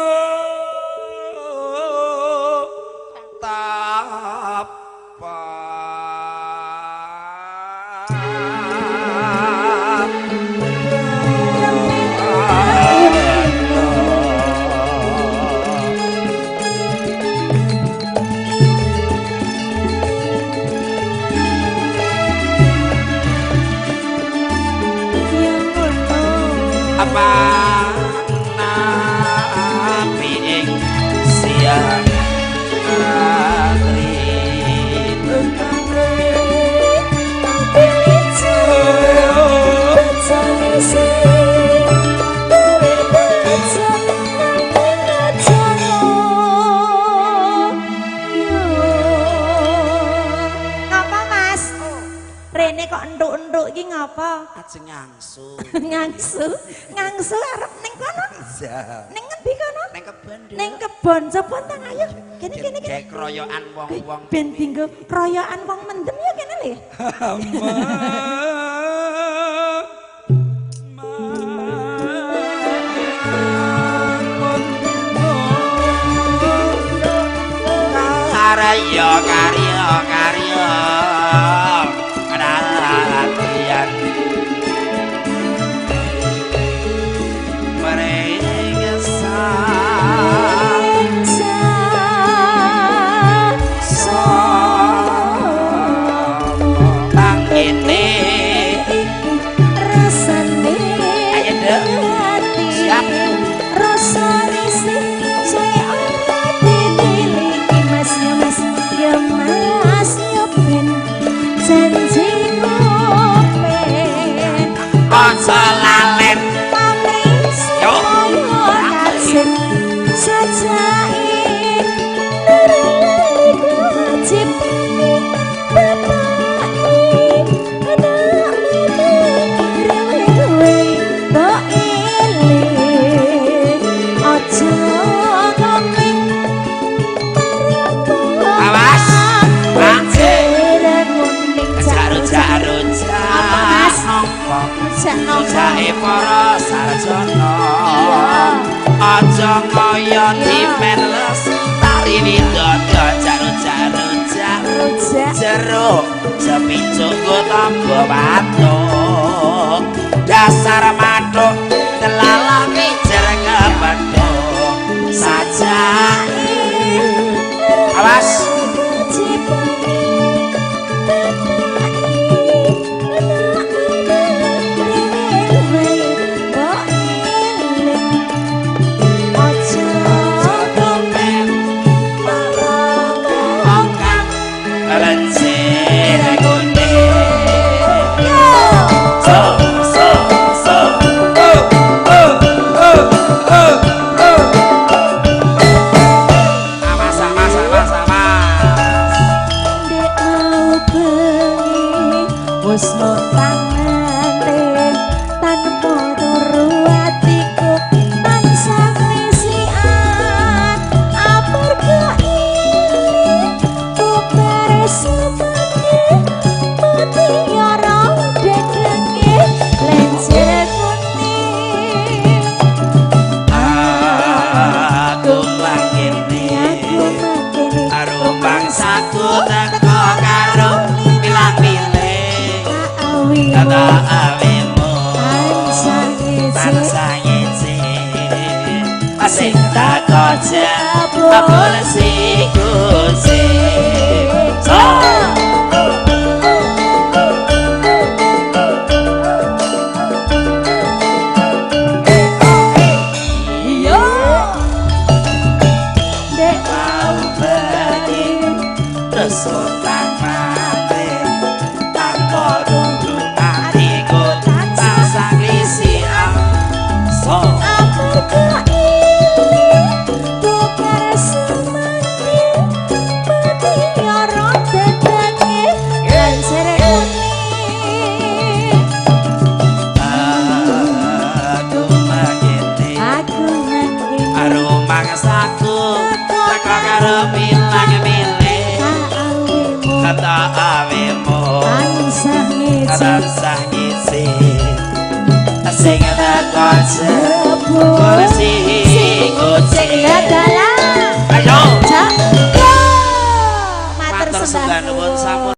tapa apa nabi ing siang hari Ngapa Mas? Rene kok entuk-entuk iki ngapa? ajeng ngangsu. Ngangsu arep ning kono. Iya. Ning ngendi kono? Ning kebon. Ning kebon coba tang ayo. Kene. Kayak keroyokan wong-wong. Ben dinggo kroyokan wong mendem ya kene lho. Karya latihan bang ini Rasane ayo dek siap rasane sing saya ora ditiliki Mas ya Mas ya Mas ya ben janji kopen aja lalen pamris yo kasih sajain wajib awas Jae para sarjana aja kaya dipeles tari widodo jeruk sepicuk go tamba watuk dasar mathuk delalane jereng kebendhok sajake awas Sing tak koja, boleh sih kocek kursi kucing dalah ayo matur sembah nuwun sampun